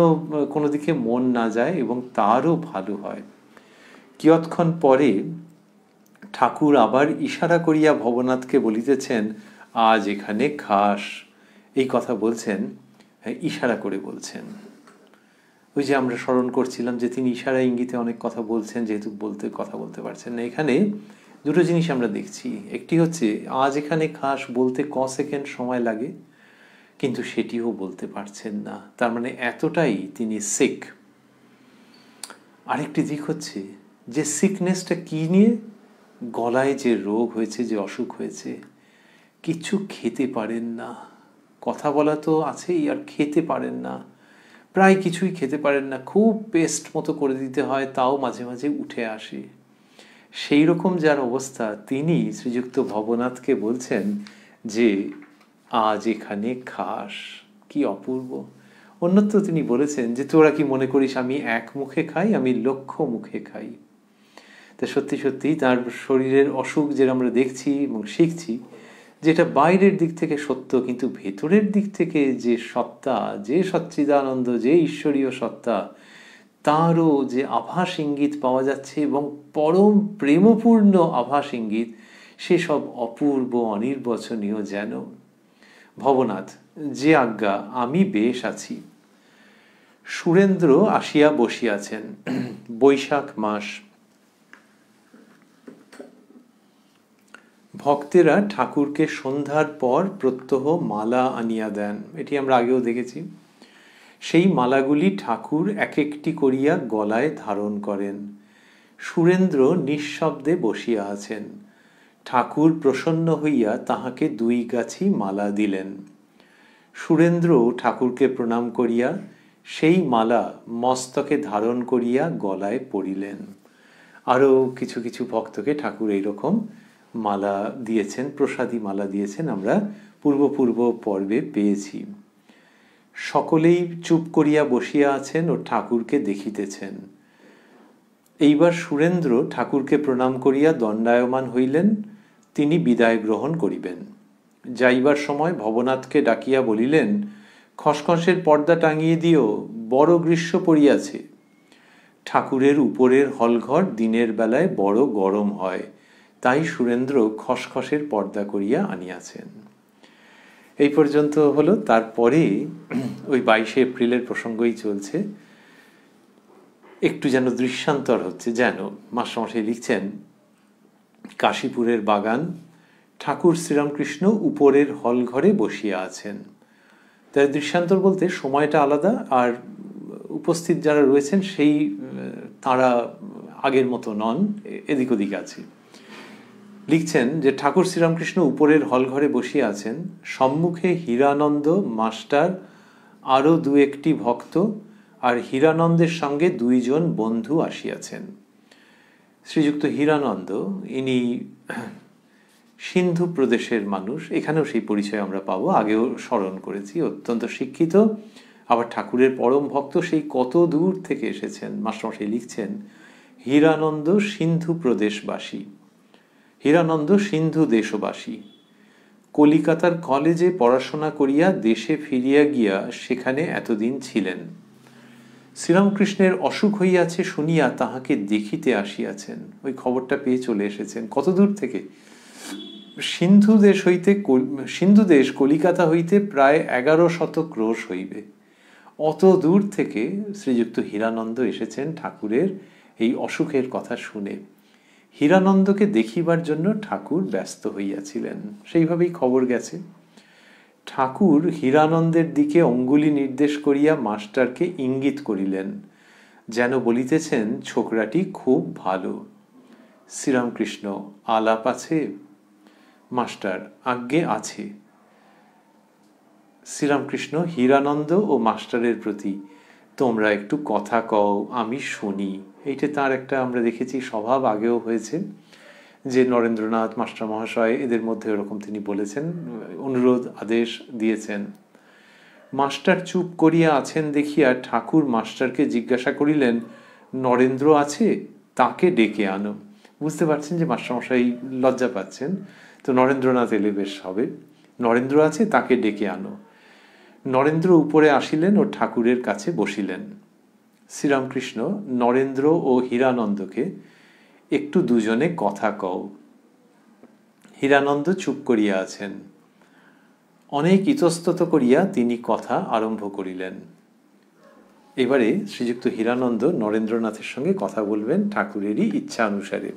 কোনো দিকে মন না যায় এবং তারও ভালো হয়। কিয়ৎক্ষণ পরে ঠাকুর আবার ইশারা করিয়া ভবনাথকে বলিতেছেন, আজ এখানে খাস। এই কথা বলছেন, ইশারা করে বলছেন। ওই যে আমরা স্মরণ করছিলাম যে তিনি ইশারা ইঙ্গিতে অনেক কথা বলছেন, যেহেতু কথা বলতে পারছেন না। এখানে দুটো জিনিস আমরা দেখছি। একটি হচ্ছে আজ এখানে খাস বলতে সেকেন্ড সময় লাগে, কিন্তু সেটিও বলতে পারছেন না, তার মানে এতটাই তিনি সিক। আরেকটি দিক হচ্ছে যে সিকনেসটা কি নিয়ে, গলায় যে রোগ হয়েছে, যে অসুখ হয়েছে, কিছু খেতে পারেন না। কথা বলা তো আছেই, আর খেতে পারেন না, প্রায় কিছুই খেতে পারেন না, খুব পেস্ট মতো করে দিতে হয়, তাও মাঝে মাঝে উঠে আসে। সেই রকম যার অবস্থা, তিনি শ্রীযুক্ত ভবনাথকে বলছেন যে আজ এখানে খাস। কি অপূর্ব! অন্যত্র তিনি বলেছেন যে তোরা কি মনে করিস আমি এক মুখে খাই, আমি লক্ষ মুখে খাই। তা সত্যি সত্যি তার শরীরের অসুখ যে আমরা দেখছি এবং শিখছি, যেটা বাইরের দিক থেকে সত্য, কিন্তু ভেতরের দিক থেকে যে সত্তা, যে সচ্চিদানন্দ, যে ঈশ্বরীয় সত্তা, তারও যে আভাস ইঙ্গিত পাওয়া যাচ্ছে এবং পরম প্রেমপূর্ণ আভাস ইঙ্গিত, সেসব অপূর্ব অনির্বচনীয়। যেন ভবনাথ, যে আজ্ঞা, আমি বেশ আছি। সুরেন্দ্র আসিয়া বসিয়াছেন। বৈশাখ মাস। ভক্তেরা ঠাকুরকে সন্ধ্যার পর প্রত্যহ মালা আনিয়া দেন, এটি আমরা আগেও দেখেছি। সেই মালাগুলি ঠাকুর এক একটি করিয়া গলায় ধারণ করেন। সুরেন্দ্র নিঃশব্দে বসিয়া আছেন। ঠাকুর প্রসন্ন হইয়া তাহাকে 2 গাছি মালা দিলেন। সুরেন্দ্র ঠাকুরকে প্রণাম করিয়া সেই মালা মস্তকে ধারণ করিয়া গলায় পরিলেন। আরও কিছু কিছু ভক্তকে ঠাকুর এইরকম মালা দিয়েছেন, প্রসাদী মালা দিয়েছেন, আমরা পূর্ব পর্বে পেয়েছি। সকলেই চুপ করিয়া বসিয়া আছেন ও ঠাকুরকে দেখিতেছেন। এইবার সুরেন্দ্র ঠাকুরকে প্রণাম করিয়া দণ্ডায়মান হইলেন, তিনি বিদায় গ্রহণ করিবেন। যাইবার সময় ভবনাথকে ডাকিয়া বলিলেন, খসখসের পর্দা টাঙিয়ে দিও, বড় গ্রীষ্ম পড়িয়াছে। ঠাকুরের উপরের হলঘর দিনের বেলায় বড় গরম হয়, তাই সুরেন্দ্র খসখসের পর্দা করিয়া আনিয়াছেন। এই পর্যন্ত হলো। তারপরে ওই 22 এপ্রিলের প্রসঙ্গই চলছে, একটু যেন দৃশ্যান্তর হচ্ছে। যেন মাস্টারমশাই লিখছেন, কাশীপুরের বাগান, ঠাকুর শ্রীরামকৃষ্ণ উপরের হলঘরে বসিয়া আছেন। তাই দৃশ্যান্তর বলতে সময়টা আলাদা, আর উপস্থিত যারা রয়েছেন সেই তারা আগের মতো নন, এদিক ওদিক আছে। লিখছেন যে ঠাকুর শ্রীরামকৃষ্ণ উপরের হলঘরে বসিয়া আছেন, সম্মুখে হীরানন্দ মাস্টার, আরও 2-1টি ভক্ত, আর হীরানন্দের সঙ্গে 2 জন বন্ধু আসিয়াছেন। শ্রীযুক্ত হীরানন্দ, ইনি সিন্ধু প্রদেশের মানুষ। এখানেও সেই পরিচয় আমরা পাবো, আগেও স্মরণ করেছি। অত্যন্ত শিক্ষিত, আবার ঠাকুরের পরম ভক্ত। সেই কত দূর থেকে এসেছেন। মাস্টারমশাই লিখছেন, হীরানন্দ সিন্ধু প্রদেশবাসী, হীরানন্দ সিন্ধু দেশবাসী। কলিকাতার কলেজে পড়াশোনা করিয়া দেশে ফিরিয়া গিয়া সেখানে এতদিন ছিলেন। শ্রীরামকৃষ্ণের অসুখ হইয়াছে শুনিয়া তাহাকে দেখিতে আসিয়াছেন। ওই খবরটা পেয়ে চলে এসেছেন। কত দূর থেকে? সিন্ধু দেশ কলিকাতা হইতে প্রায় 1100 ক্রোশ হইবে। অত দূর থেকে শ্রীযুক্ত হীরানন্দ এসেছেন ঠাকুরের এই অসুখের কথা শুনে। হীরানন্দকে দেখিবার জন্য ঠাকুর ব্যস্ত হইয়াছিলেন, সেইভাবেই খবর গেছে। ঠাকুর হীরানন্দের দিকে অঙ্গুলি নির্দেশ করিয়া মাস্টারকে ইঙ্গিত করিলেন, যেন বলিতেছেন ছোকরাটি খুব ভালো। শ্রীরামকৃষ্ণ, আলাপ আছে? মাস্টার, আজ্ঞে আছে। শ্রীরামকৃষ্ণ হীরানন্দ ও মাস্টারের প্রতি, তোমরা একটু কথা কও, আমি শুনি। এইটা তার একটা, আমরা দেখেছি স্বভাব, আগেও হয়েছে যে নরেন্দ্রনাথ মাস্টার মহাশয় এদের মধ্যে এরকম তিনি বলেছেন, অনুরোধ আদেশ দিয়েছেন। মাস্টার চুপ করিয়া আছেন দেখিয়া ঠাকুর মাস্টারকে জিজ্ঞাসা করিলেন, নরেন্দ্র আছে? তাকে ডেকে আনো। বুঝতে পারছেন যে মাস্টারমশাই লজ্জা পাচ্ছেন। তো নরেন্দ্রনাথ এলে বেশ হবে। নরেন্দ্র আছে, তাকে ডেকে আনো। নরেন্দ্র উপরে আসিলেন ও ঠাকুরের কাছে বসিলেন। শ্রীরামকৃষ্ণ নরেন্দ্র ও হীরানন্দকে একটু দুজনে কথা কও। হীরানন্দ চুপ করিয়া আছেন। অনেক ইতস্তত করিয়া তিনি কথা আরম্ভ করিলেন। এবারে শ্রীযুক্ত হীরানন্দ নরেন্দ্রনাথের সঙ্গে কথা বলবেন ঠাকুরেরই ইচ্ছা অনুসারে।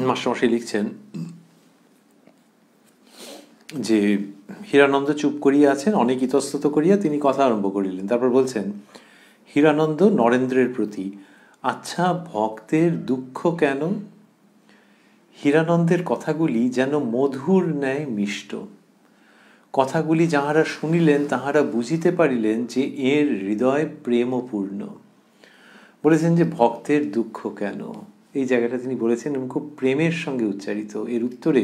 মাস্টারমশাই লিখছেন যে হীরানন্দ চুপ করিয়া আছেন, অনেক ইতস্তত করিয়া তিনি কথা আরম্ভ করিলেন। তারপর বলছেন, হীরানন্দ নরেন্দ্রের প্রতি, আচ্ছা ভক্তের দুঃখ কেন? হীরানন্দের কথাগুলি যেন মধুর ন্যায় মিষ্ট। কথাগুলি যাহারা শুনিলেন তাহারা বুঝিতে পারিলেন যে এর হৃদয় প্রেমপূর্ণ। বলেছেন যে ভক্তের দুঃখ কেন, এই জায়গাটা তিনি বলেছেন এবং খুব প্রেমের সঙ্গে উচ্চারিত। এর উত্তরে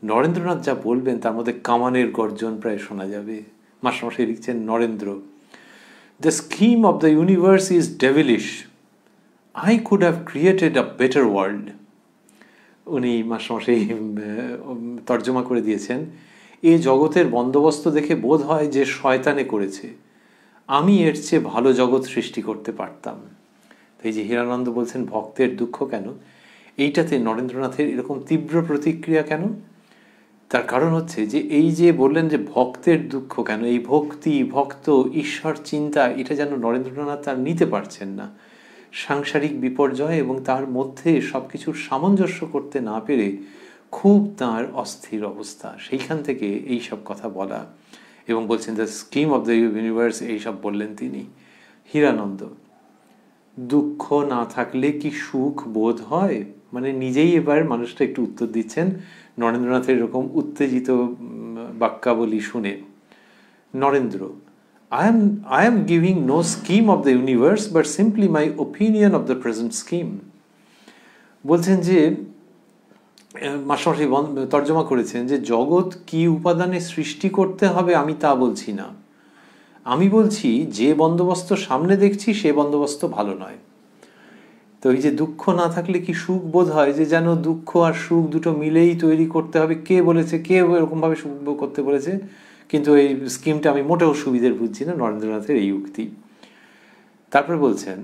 নরেন্দ্রনাথ যা বলবেন তার মধ্যে কামানের গর্জন প্রায় শোনা যাবে। মাস্টারমশাই লিখছেন, Narendra, the scheme of the universe is devilish, I could have created a better world. উনি মাস্টারমশাই তর্জমা করে দিয়েছেন, এ জগতের বন্দোবস্ত দেখে বোধ হয় যে শয়তানে করেছে, আমি এর চেয়ে ভালো জগৎ সৃষ্টি করতে পারতাম। এই যে হীরানন্দ বলছেন ভক্তের দুঃখ কেন, এইটাতে নরেন্দ্রনাথের এরকম তীব্র প্রতিক্রিয়া কেন? তার কারণ হচ্ছে যে এই যে বললেন যে ভক্তের দুঃখ কেন, এই ভক্তি, ভক্ত, ঈশ্বর চিন্তা, এটা যেন নরেন্দ্রনাথ তার নিতে পারছেন না। সাংসারিক বিপর্যয় এবং তার মধ্যে সব কিছুর সামঞ্জস্য করতে না পেরে খুব তার অস্থির অবস্থা, সেইখান থেকে এই সব কথা বলা। এবং বলছেন the scheme of the universe, এইসব বললেন তিনি। হীরানন্দ, দুঃখ না থাকলে কি সুখ বোধ হয়? মানে নিজেই এবার মানুষটা একটু উত্তর দিচ্ছেন নরেন্দ্রনাথের এরকম উত্তেজিত বাক্যাবলী শুনে। Narendra, I am giving no scheme of the universe but simply my opinion of the present scheme. বলছেন যে মাস্টারমশাই তর্জমা করেছেন যে জগৎ কি উপাদানে সৃষ্টি করতে হবে আমি তা বলছি না, আমি বলছি যে বন্দোবস্ত সামনে দেখছি সে বন্দোবস্ত ভালো নয়। তো এই যে দুঃখ না থাকলে কি সুখ বোধ হয়, যে যেন দুঃখ আর সুখ দুটো মিলেই তৈরি করতে হবে। কে বলেছে, কে এরকমভাবে সুখ করতে বলেছে? কিন্তু এই স্কিমটা আমি মোটেও সুবিধের বুঝছি না, নরেন্দ্রনাথের এই উক্তি। তারপরে বলছেন,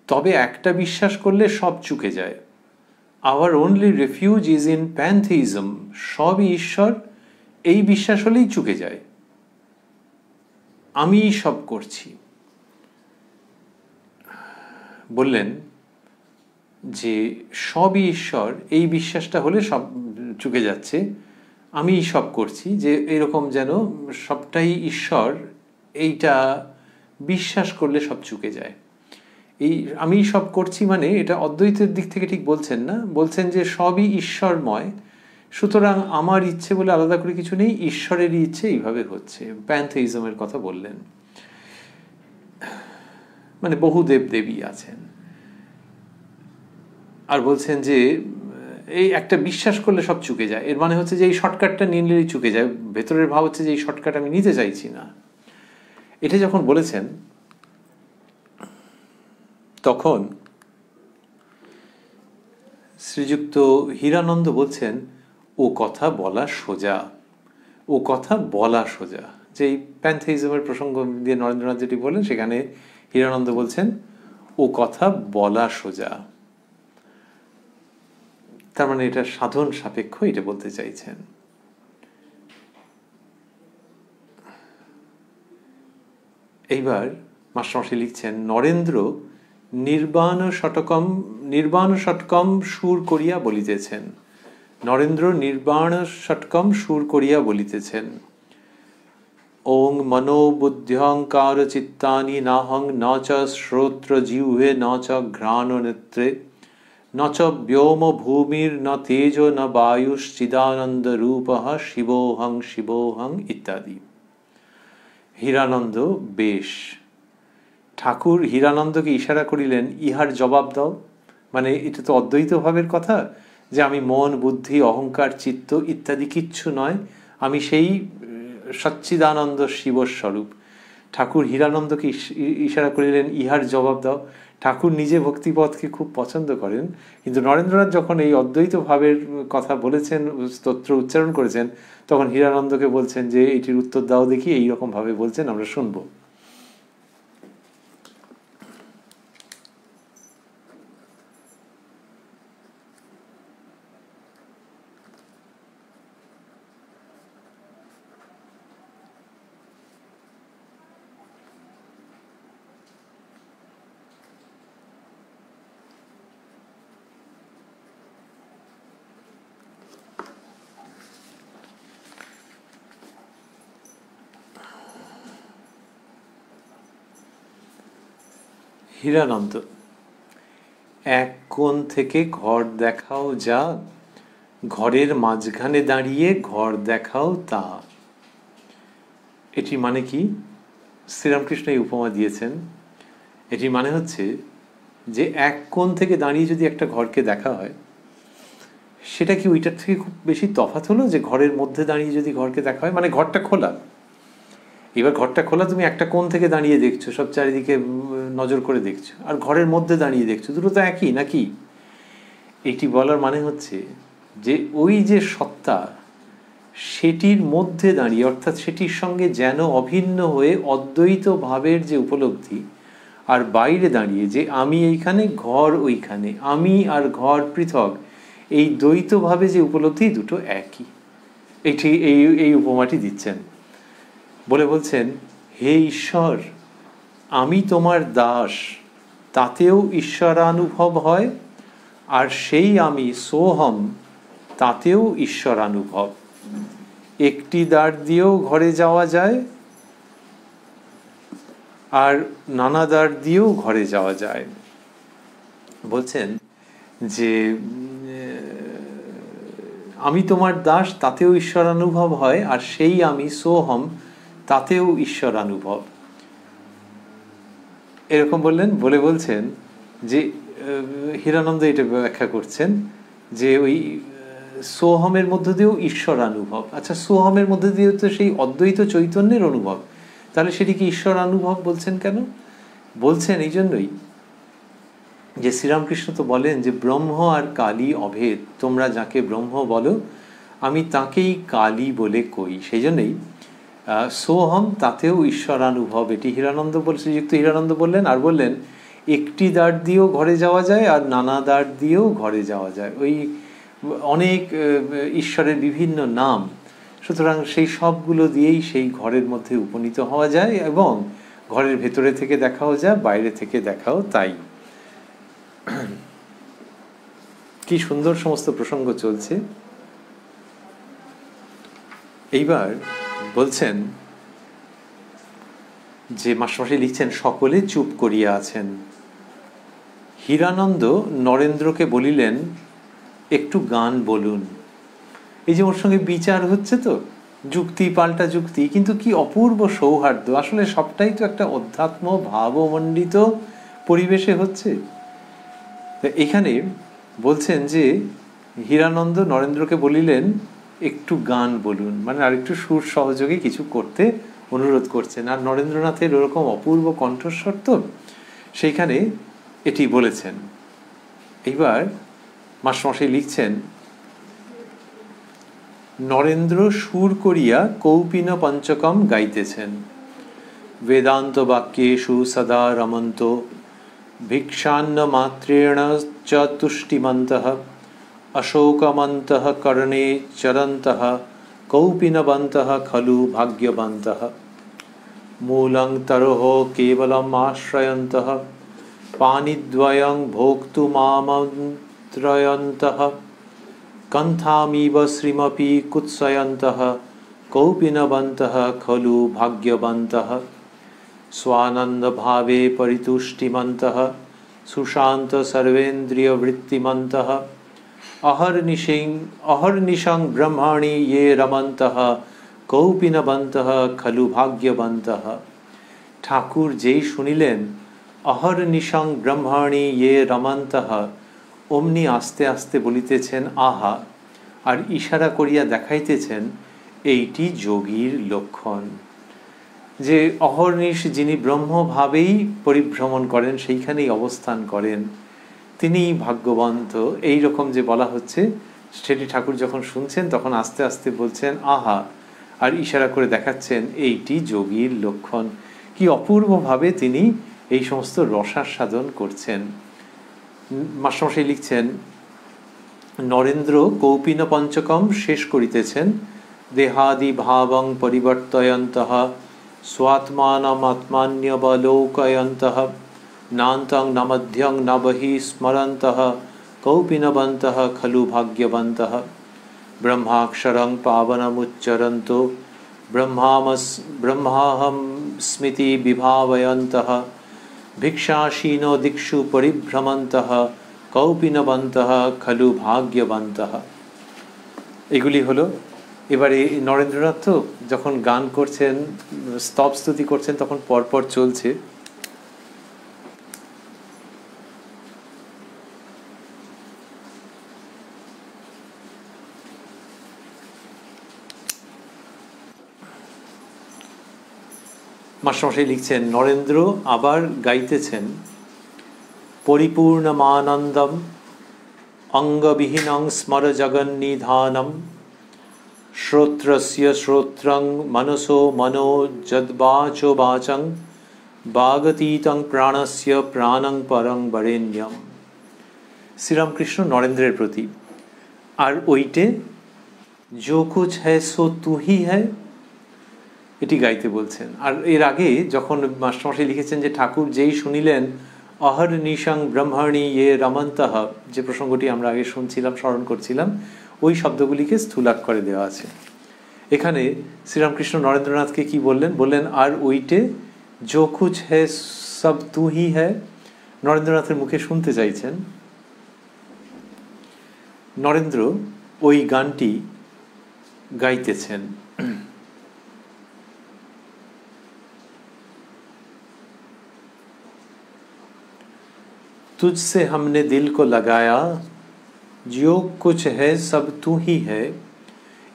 তবে একটা বিশ্বাস করলে সব চুকে যায়। Our only refuge is in pantheism, সবই ঈশ্বর, এই বিশ্বাস হলেই চুকে যায়। আমি সব করছি। বললেন যে সবই ঈশ্বর, এই বিশ্বাসটা হলে সব চুকে যাচ্ছে। আমি সব করছি, যে এরকম যেন সবটাই ঈশ্বর, এইটা বিশ্বাস করলে সব চুকে যায়। এই আমি সব করছি মানে এটা অদ্বৈতের দিক থেকে ঠিক বলছেন না, বলছেন যে সবই ঈশ্বরময়, সুতরাং আমার ইচ্ছে বলে আলাদা করে কিছু নেই, ঈশ্বরেরই ইচ্ছে এইভাবে হচ্ছে। প্যানথেইজমের কথা বললেন, মানে বহু দেব দেবী আছেন। আর বলছেন যে এই একটা বিশ্বাস করলে সব চুকে যায়, এর মানে হচ্ছে যে এই শর্টকাটটা নিয়ে নিলেই চুকে যায়। ভেতরের ভাব হচ্ছে যে এই শর্টকাট আমি নিতে চাইছি না। এটা যখন বলেছেন তখন শ্রীযুক্ত হীরানন্দ বলছেন, ও কথা বলা সোজা, ও কথা বলা সোজা। যে এই প্যানথেইজমের প্রসঙ্গ দিয়ে নরেন্দ্রনাথ যেটি বললেন, সেখানে হীরানন্দ বলছেন ও কথা বলা সোজা। তার মানে এটা সাধন সাপেক্ষ, এটা বলতে চাইছেন। এইবার মাস্টারমশাই লিখছেন, নরেন্দ্র নির্বাণ ষটকম সুর করিয়া বলিতেছেন। নরেন্দ্র নির্বাণ ষটকম সুর করিয়া বলিতেছেন, ওং মনো বুদ্ধ্যহংকার চিত্তানি নাহং ন চ শ্রোত্র জিহ্বে ন চ ঘ্রাণ নেত্রে ন চ ব্যোম ভূমির ন তেজ ন বায়ুশ্চিদানন্দ রূপঃ শিবোহং শিবোহং ইত্যাদি। হীরানন্দ, বেশ। ঠাকুর হীরানন্দকে ইশারা করিলেন, ইহার জবাব দাও। মানে এটা তো অদ্বৈত ভাবের কথা, যে আমি মন, বুদ্ধি, অহংকার, চিত্ত ইত্যাদি কিচ্ছু নয়, আমি সেই সচ্চিদানন্দ শিবস্বরূপ। ঠাকুর হীরানন্দকে ইশারা করিলেন, ইহার জবাব দাও। ঠাকুর নিজে ভক্তিপথকে খুব পছন্দ করেন, কিন্তু নরেন্দ্রনাথ যখন এই অদ্বৈত ভাবের কথা বলেছেন, স্তোত্র উচ্চারণ করেছেন, তখন হীরানন্দকে বলছেন যে এটির উত্তর দাও দেখি, এইরকম ভাবে বলছেন, আমরা শুনবো। হীরানন্দ, এক কোণ থেকে ঘর দেখাও যা, ঘরের মাঝখানে দাঁড়িয়ে ঘর দেখাও তা। এটি মানে কি? শ্রীরামকৃষ্ণ এই উপমা দিয়েছেন। এটি মানে হচ্ছে যে এক কোণ থেকে দাঁড়িয়ে যদি একটা ঘরকে দেখা হয়, সেটা কি ওইটার থেকে খুব বেশি তফাৎ হলো যে ঘরের মধ্যে দাঁড়িয়ে যদি ঘরকে দেখা হয়? মানে ঘরটা খোলা, এবার ঘরটা খোলা, তুমি একটা কোণ থেকে দাঁড়িয়ে দেখছো, সব চারিদিকে নজর করে দেখছো, আর ঘরের মধ্যে দাঁড়িয়ে দেখছো, দুটো তো একই নাকি? এটি বলার মানে হচ্ছে যে ওই যে সত্তা, সেটির মধ্যে দাঁড়িয়ে, অর্থাৎ সেটির সঙ্গে যেন অভিন্ন হয়ে অদ্বৈত ভাবের যে উপলব্ধি, আর বাইরে দাঁড়িয়ে যে আমি এইখানে, ঘর ওইখানে, আমি আর ঘর পৃথক, এই দ্বৈতভাবে যে উপলব্ধি, দুটো একই। এটি এই উপমাটি দিচ্ছেন, বলে বলছেন, হে ঈশ্বর, আমি তোমার দাস, তাতেও ঈশ্বরানুভব হয়, আর সেই আমি সোহম, তাতেও ঈশ্বরানুভব। একটি দ্বার দিয়েও ঘরে যাওয়া যায়, আর নানা দ্বার দিয়েও ঘরে যাওয়া যায়। বলছেন যে আমি তোমার দাস, তাতেও ঈশ্বরানুভব হয়, আর সেই আমি সোহম, তাতেও ঈশ্বরানুভব। এরকম বললেন, বলে বলছেন যে হীরানন্দ এটা ব্যাখ্যা করছেন যে ওই সোহমের মধ্য দিয়েও ঈশ্বরানুভব। আচ্ছা, সোহমের মধ্যে দিয়েও তো সেই অদ্বৈত চৈতন্যের অনুভব, তাহলে সেটি কি ঈশ্বরানুভব বলছেন কেন? বলছেন এই জন্যই যে শ্রীরামকৃষ্ণ তো বলেন যে ব্রহ্ম আর কালী অভেদ, তোমরা যাকে ব্রহ্ম বলো, আমি তাকেই কালী বলে কই। সেই জন্যই সোহম, তাতেও ঈশ্বরানুভব। এটি হীরানন্দ শ্রীযুক্ত হীরানন্দ বললেন, আর বললেন একটি দ্বার দিয়েও ঘরে যাওয়া যায়, আর নানা দ্বার দিয়েও ঘরে যাওয়া যায়। ওই অনেক ঈশ্বরের বিভিন্ন নাম, সুতরাং সেই সবগুলো দিয়েই সেই ঘরের মধ্যে উপনীত হওয়া যায়, এবং ঘরের ভেতরে থেকে দেখাও যায়, বাইরে থেকে দেখাও তাই। কি সুন্দর সমস্ত প্রসঙ্গ চলছে। এইবার বলছেন যে মাস্টারমশাই লিখছেন, সকলে চুপ করিয়া আছেন। হীরানন্দ নরেন্দ্রকে বলিলেন, একটু গান বলুন। এই যে ওর সঙ্গে বিচার হচ্ছে, তো যুক্তি পাল্টা যুক্তি, কিন্তু কি অপূর্ব সৌহার্দ্য। আসলে সবটাই তো একটা অধ্যাত্ম ভাবমণ্ডিত পরিবেশে হচ্ছে। এখানে বলছেন যে হীরানন্দ নরেন্দ্রকে বলিলেন, একটু গান বলুন, মানে আরেকটু সুর সহযোগে কিছু করতে অনুরোধ করছেন। আর নরেন্দ্রনাথের ওরকম অপূর্ব কণ্ঠস্বর, তো সেইখানে এটি বলেছেন। এইবার মাস্টারমশাই লিখছেন, নরেন্দ্র সুর করিয়া কৌপিন পঞ্চকম গাইতেছেন। বেদান্ত বাক্যেষু সদা রমন্ত, ভিক্ষান্ন মাত্রেণ চ তুষ্টিমন্তঃ, অশোকমন্তঃ কর্ণে চরন্তঃ, কৌপিনবন্তঃ খলু ভাগ্যবন্তঃ। মূলং তরোঃ কেবলম আশ্রয়ন্তঃ, পানিদ্বয়ং ভোক্তুমামন্ত্রয়ন্তঃ, কণ্ঠামিব শ্রীমপি কুৎসয়ন্তঃ, কৌপিনবন্তঃ খলু ভাগ্যবন্তঃ। स्वानंदभावे परितुष्टिमन्तः, सुशांत सर्वेन्द्रियवृत्तिमन्तः, अहर्निशं ब्रह्मणि ये रमन्तः, कौपिनबन्तः खलु भाग्यवन्तः। ঠাকুর যেই শুনিলেন অহর্নিশং ব্রহ্মণি ইয়ে রমন্তঃ, অমনি আস্তে আস্তে বলিতেছেন আহা, আর ইশারা করিয়া দেখাইতেছেন এইটি যোগীর লক্ষণ। যে অহর্নিশ যিনি ব্রহ্মভাবেই পরিভ্রমণ করেন, সেইখানেই অবস্থান করেন, তিনিই ভাগ্যবন্ত, এই রকম যে বলা হচ্ছে, সেটি ঠাকুর যখন শুনছেন তখন আস্তে আস্তে বলছেন আহা, আর ইশারা করে দেখাচ্ছেন এইটি যোগীর লক্ষণ। কি অপূর্বভাবে তিনি এই সমস্ত রসাস্বাদন করছেন। মাস্টারমশাই লিখছেন, নরেন্দ্র কৌপিন পঞ্চকম শেষ করিতেছেন, দেহাদি ভাবং পরিবর্তয়ন্তঃ স্বাত্মানম আত্মান্যবলোকয়ন্তঃ নান্তং ন মধ্যং ন বহি স্মরন্তঃ কৌপিনবন্তঃ খলু ভাগ্যবন্তঃ ব্রহ্মাক্ষরং পাবনমুচ্চরন্তো ব্রহ্মাহম স্মৃতি বিভাবয়ন্তঃ भिक्षाशीनो दिक्षु परिभ्रमन्तः কৌপিনবন্তঃ খলু ভাগ্যবন্তঃ। এগুলি হলো। এবারে নরেন্দ্রনাথ তো যখন গান করছেন, স্তব স্তুতি করছেন, তখন পরপর চলছে। মাস্টারমশাই লিখছেন, নরেন্দ্র আবার গাইতেছেন, পরিপূর্ণমানন্দম অঙ্গবিহীনং স্মর জগন্নিধানম শ্রোত্রস্য শ্রোত্রং মনসো মনো যদ্বাচো বাচং বাগতীতং প্রাণস্য প্রাণং পরং বরেণ্যম। শ্রীরামকৃষ্ণ নরেন্দ্রের প্রতি। আর ওইটে जो कुछ है सो तू ही है, এটি গাইতে বলছেন। আর এর আগে যখন মাস্টারমশাই লিখেছেন যে ঠাকুর যেই শুনিলেন অহর্নিশং ব্রহ্মণি ইয়ে রমন্তঃ, যে প্রসঙ্গটি আমরা আগে শুনছিলাম, স্মরণ করছিলাম, ওই শব্দগুলিকে স্থূলাক্ষরে দেওয়া আছে। এখানে শ্রীরামকৃষ্ণ নরেন্দ্রনাথকে কি বললেন? বললেন আর ওইটে जो कुछ है सब तू ही है। নরেন্দ্রনাথের মুখে শুনতে চাইছেন। নরেন্দ্র ওই গানটি গাইতেছেন। तुझसे हमने दिल को लगाया, जो कुछ है सब तू ही है,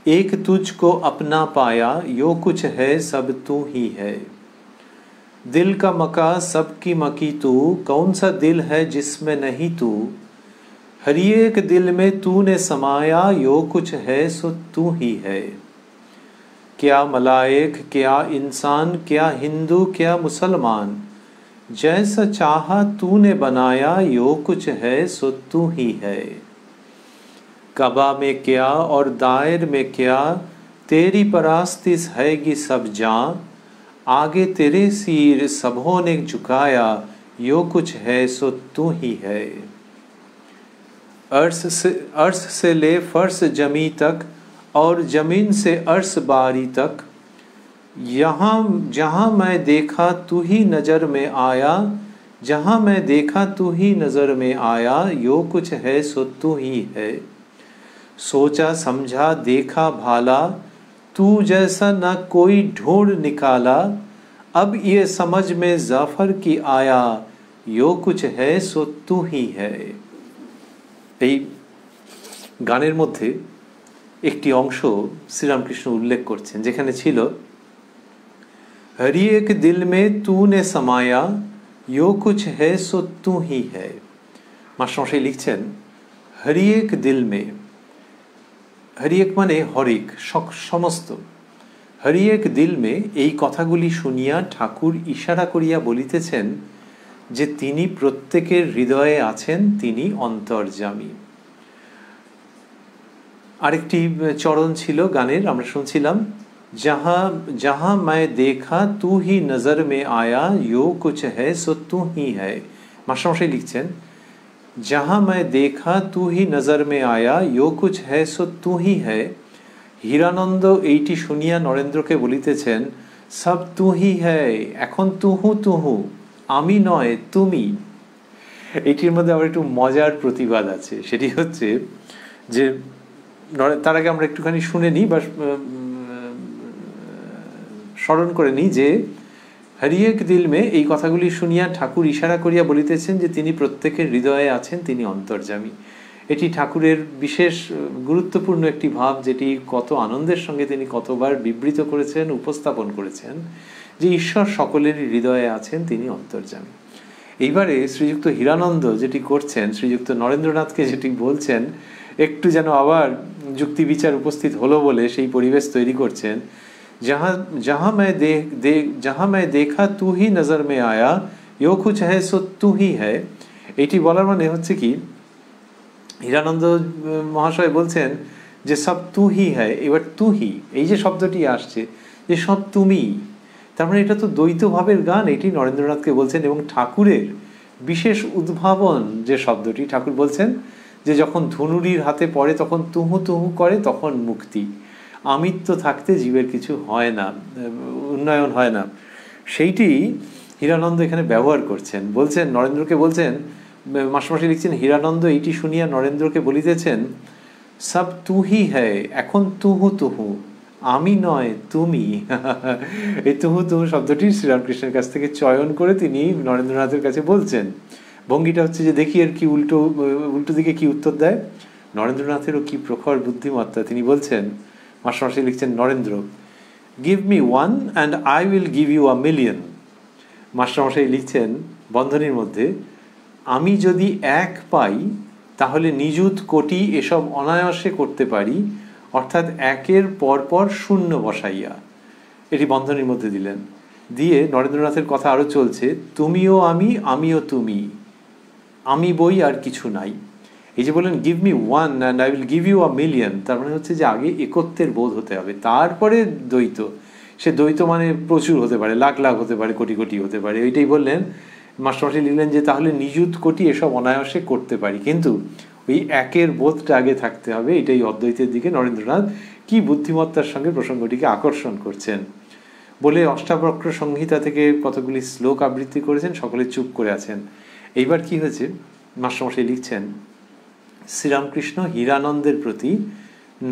एक तुझको अपना पाया, यो कुछ है सब तू ही है। दिल का मका सबकी मकी तू, कौन सा दिल है जिसमें नहीं तू, हर एक दिल में तूने समाया, यो कुछ है सो तू ही है। क्या मलाइक, क्या इंसान, क्या हिंदू, क्या मुसलमान, जैसा चाहा तूने बनाया, यो कुछ है सो तू ही है। कबा में क्या और दायर में क्या, तेरी परास्तिस हैगी सब जां, आगे तेरे सिर सबों ने झुकाया, यो कुछ है सो तू ही है। अर्श से ले फर्श जमी तक, और जमीन से अर्श बारी तक, यहाँ जहाँ मैं देखा तू ही नज़र में आया, जहाँ मैं देखा तू ही नज़र में आया, यो कुछ है सो तू ही है। सोचा समझा देखा भाला, तू जैसा न कोई ढूंढ निकाला, अब ये समझ में जाफर की आया, यो कुछ है सो तू ही है। এই গানের মধ্যে একটি অংশ শ্রীরামকৃষ্ণ উল্লেখ করছেন, যেখানে ছিল हर एक दिल में तूने समाया, यो कुछ है सो तू ही है। মাস্টারমশাই লিখছেন हर एक दिल में, हर एक माने हरेक समस्त, हर एक दिल में এই কথাগুলি শুনিয়া ঠাকুর ইশারা করিয়া বলিতেছেন যে তিনি প্রত্যেকের হৃদয়ে আছেন, তিনি অন্তর্যামী। আরেকটি চরণ ছিল গানের, আমরা শুনছিলাম, जहाँ जहाँ मैं देखा तू ही नज़र में आया, यो कुछ है सो तू ही है। মাস্টারমশাই লিখছেন जहाँ मैं देखा तू ही नज़र में आया, यो कुछ है सो तू ही है। হীরানন্দ এইটি শুনিয়া নরেন্দ্রকে বলিতেছেন সব তু হি হ্যায়, এখন তুহু আমি নয় তুমি। এইটির মধ্যে আবার একটু মজার প্রতিবাদ আছে, সেটি হচ্ছে যে তার আগে আমরা একটুখানি শুনে নিই বা স্মরণ করে নিই যে হরিয়েক দিল মে এই কথাগুলি শুনিয়া ঠাকুর ইশারা করিয়া বলিতেছেন যে তিনি প্রত্যেকের হৃদয়ে আছেন, তিনি অন্তর্যামী। এটি ঠাকুরের বিশেষ গুরুত্বপূর্ণ একটি ভাব, যেটি কত আনন্দের সঙ্গে তিনি কতবার বিবৃত করেছেন, উপস্থাপন করেছেন, যে ঈশ্বর সকলেরই হৃদয়ে আছেন, তিনি অন্তর্যামী। এইবারে শ্রীযুক্ত হীরানন্দ যেটি করছেন, শ্রীযুক্ত নরেন্দ্রনাথকে যেটি বলছেন, একটু যেন আবার যুক্তি বিচার উপস্থিত হলো বলে সেই পরিবেশ তৈরি করছেন। जहाँ मैं देखा तू ही नजर में आया, यो कुछ है सो तू ही है। এটি বলার মানে হচ্ছে কি, হীরানন্দ মহাশয় বলছেন যে সব তু হি হ্যায়, এবার তু হি এই যে শব্দটি আসছে, যে সব তুমি, তার মানে এটা তো দ্বৈত ভাবের গান, এটি নরেন্দ্রনাথকে বলছেন। এবং ঠাকুরের বিশেষ উদ্ভাবন যে শব্দটি, ঠাকুর বলছেন যে যখন ধনুরির হাতে পড়ে তখন তুহু তুহু করে, তখন মুক্তি, আমিত্ব থাকতে জীবের কিছু হয় না, উন্নয়ন হয় না, সেইটি হীরানন্দ এখানে ব্যবহার করছেন। বলছেন নরেন্দ্রকে, বলছেন মাস্টারমশাই লিখছেন, হীরানন্দ এইটি শুনিয়া নরেন্দ্রকে বলিতেছেন, সব তুহি হ্যায়, এখন তুহু তুহু, আমি নয় তুমি। এই তুহু তুহু শব্দটি শ্রীরামকৃষ্ণের কাছ থেকে চয়ন করে তিনি নরেন্দ্রনাথের কাছে বলছেন। ভঙ্গিটা হচ্ছে যে দেখি এর কি উল্টো দিকে কি উত্তর দেয়। নরেন্দ্রনাথেরও কি প্রখর বুদ্ধিমত্তা, তিনি বলছেন, মাস্টারমশাই লিখছেন, Narendra, give me one and I will give you a million. মাস্টারমশাই লিখছেন বন্ধনীর মধ্যে, আমি যদি এক পাই তাহলে নিযুত কোটি এসব অনায়াসে করতে পারি, অর্থাৎ একের পরপর শূন্য বসাইয়া, এটি বন্ধনীর মধ্যে দিলেন। দিয়ে নরেন্দ্রনাথের কথা আরও চলছে, তুমিও আমি, আমিও তুমি, আমি বই আর কিছু নাই। এই যে বললেন give me one and I will give you a million, তার মানে হচ্ছে যে আগে একত্বের বোধ হতে হবে, তারপরে দ্বৈত। সে দ্বৈত মানে প্রচুর হতে পারে, লাখ লাখ হতে পারে, কোটি কোটি হতে পারে। এইটাই বললেন মাস্টারমশাই লিখলেন যে তাহলে নিযুত কোটি এসব অনায়াসে করতে পারি, কিন্তু ওই একের বোধটা আগে থাকতে হবে। এটাই অদ্বৈতের দিকে নরেন্দ্রনাথ কি বুদ্ধিমত্তার সঙ্গে প্রসঙ্গটিকে আকর্ষণ করছেন বলে অষ্টাবক্র সংহিতা থেকে কতগুলি শ্লোক আবৃত্তি করেছেন, সকলে চুপ করে আছেন। এইবার কি হয়েছে, মাস্টারমশাই লিখছেন, শ্রীরামকৃষ্ণ হীরানন্দের প্রতি